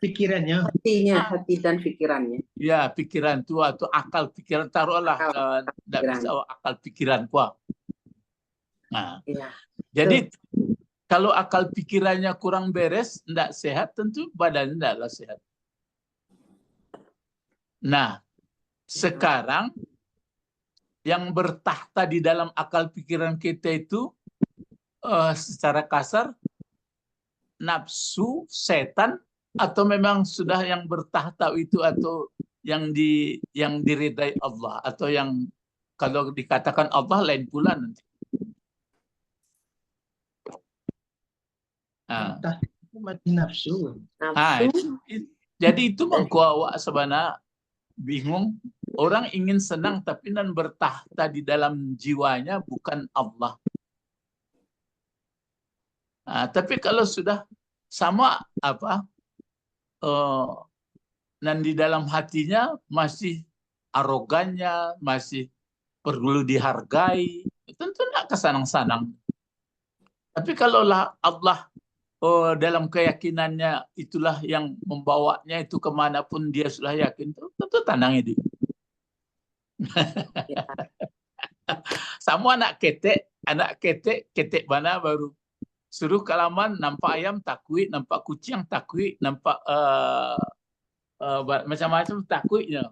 pikirannya. Hatinya, hati dan pikirannya. Ya, pikiran itu atau akal pikiran, taruhlah tidak bisa akal pikiran kuat. Nah, Ya. jadi kalau akal pikirannya kurang beres, tidak sehat, tentu badannya tidaklah sehat. Nah, sekarang yang bertahta di dalam akal pikiran kita itu secara kasar nafsu, setan, atau memang sudah yang bertahta itu atau yang diridai Allah, atau yang kalau dikatakan Allah lain pula nanti. Mati nafsu. Jadi itu mengkuawak sebenarnya bingung. Orang ingin senang tapi nan bertahta di dalam jiwanya bukan Allah. Tapi kalau sudah sama apa nan di dalam hatinya masih arogannya, masih perlu dihargai, tentu tidak kesanang-sanang. Tapi kalaulah Allah dalam keyakinannya itulah yang membawanya itu kemanapun dia sudah yakin, tentu tenang itu. Sama anak ketek mana baru suruh kalaman nampak ayam takut, nampak kucing takut, nampak macam-macam takutnya.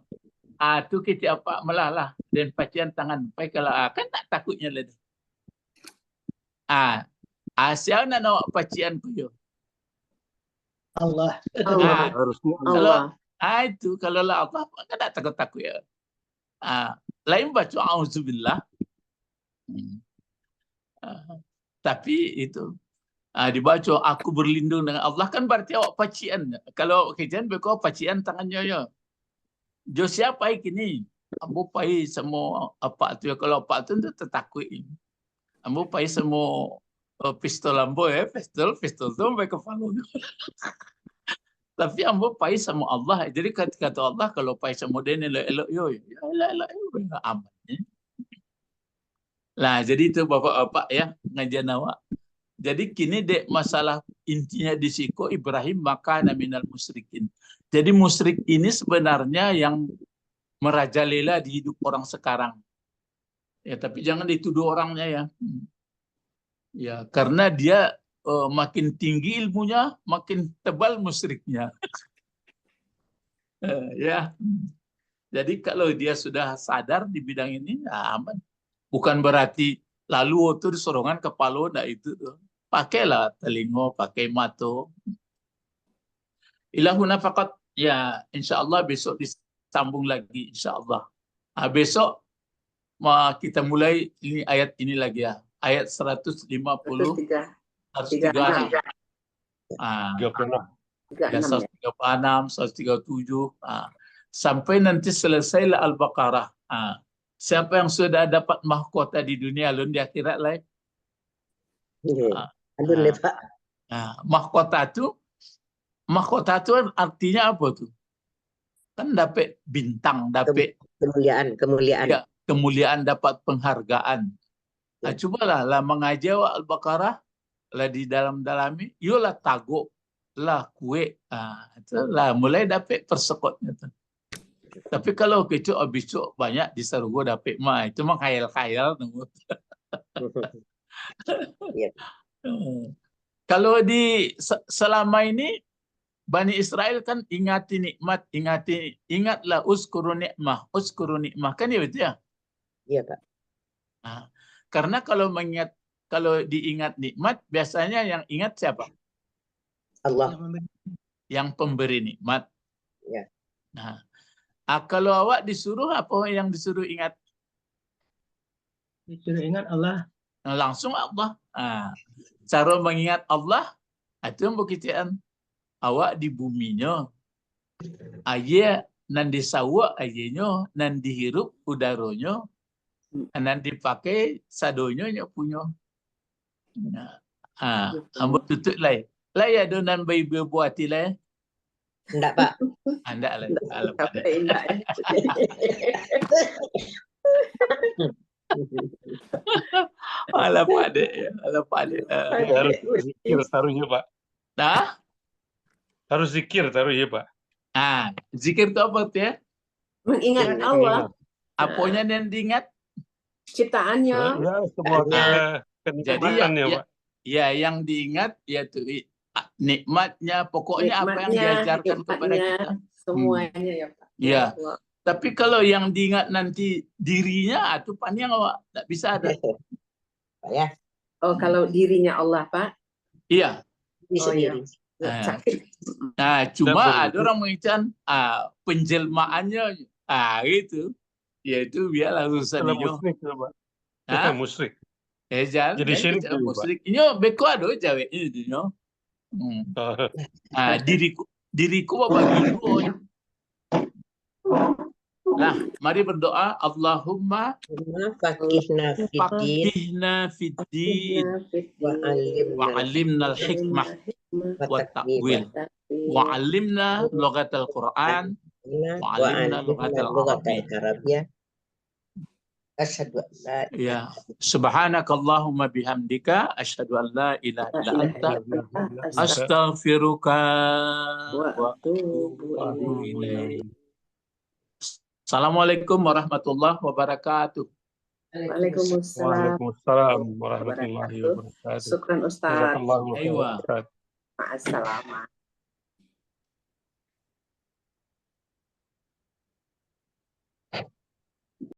Tu kita apa melalah dan pacian tangan pai kalau kan tak takutnya lagi. Asyal nak nawak pacian kuyo. Allah. Harusnya Allah. Itu kalau lah Allah kan tak takut-takut ya. Lain baca auzubillah. Tapi itu dibaca aku berlindung dengan Allah kan berarti awak pacian. Kalau kajian berkau pacian tangannya ya. Jo siapa kini? Ambo pai semua apa tu ya, kalau apa tu tertakut. Ambo pai semua pistol ambo pistol tu sampai kepala. Tapi ambo pai sama Allah. Jadi kata Allah kalau pai sama dia elok yo, ya elok yo aman. Lah jadi itu bapak-bapak ya ngajian awak. Jadi kini dek masalah intinya di siko Ibrahim maka minal musyrikin. Jadi musyrik ini sebenarnya yang merajalela di hidup orang sekarang. Ya tapi jangan dituduh orangnya ya. Ya karena dia makin tinggi ilmunya, makin tebal musyriknya. Ya. Jadi kalau dia sudah sadar di bidang ini, ya aman. Bukan berarti lalu itu disorongan kepala, nah itu pakailah telingo, pakai mato. Ilahuna faqat, ya insya Allah besok disambung lagi insya Allah. Besok kita mulai ini ayat ini lagi ya, ayat 150. 136. 136, 137. Sampai nanti selesai Al-Baqarah. Siapa yang sudah dapat mahkota di dunia, lalu di akhirat lain. Mahkota itu artinya apa tuh? Kan dapat bintang, dapat kemuliaan. Ya, kemuliaan, dapat penghargaan. Nah, cobalah lah mengaji Al-Baqarah lah di dalam-dalami, yolah tago lah kue. Itulah mulai dapat persekotnya tuh. Tapi kalau kecu abisuk banyak di Sarugo dapat mah itu mah khayal-khayal. Kalau di selama ini Bani Israel kan ingatlah uskuru nikmah kan ya betul ya? Iya Pak. Karena kalau diingat nikmat biasanya yang ingat siapa? Allah. Yang pemberi nikmat. Ya. Kalau awak disuruh apa yang disuruh ingat? Disuruh ingat Allah. Langsung Allah. Cara mengingat Allah itu buktian awak di buminya. Aye nan disawa ayenya, nan dihirup udaronya, nan dipakai sadonyo punya. Ambo tutup lai. Lai ada nan bayi buati lai. Enggak Pak. Enggak lah. Alah pade ya. Alah pade. Harus zikir taruhnya Pak. Harus zikir taruhnya Pak. Zikir itu apa tuh ya? Mengingat Allah. Apanya yang diingat? Ciptaannya. Ya, semuanya kenikmatan ya Pak. Ya, yang diingat yaitu nikmatnya, pokoknya apa yang diajarkan kepada kita. Semuanya ya Pak. Ya. Tapi kalau yang diingat nanti dirinya, itu panjang awak tidak bisa ada. Ya. Oh, kalau dirinya Allah Pak? Iya. Sendiri. Cuma ada orang mengingat penjelmaannya, itu, yaitu biarlah urusan dia. Musyrik. Jadi syirik musyrik. Ini beko ada jawe ini, diriku bagiku. Nah, mari berdoa. Allahumma faqihna fiddin wa 'allimna al-hikmah wa ta'wil wa 'allimna lughatal Qur'an wa 'allimna lughatal Arabiyyah. Ya, subhanakallahumma bihamdika asyhadu an la ilaha illa anta astaghfiruka wa atubu ilaik. Assalamualaikum warahmatullahi wabarakatuh. Waalaikumsalam warahmatullahi wabarakatuh. Syukran Ustaz. Aywa. Ma'assalamah.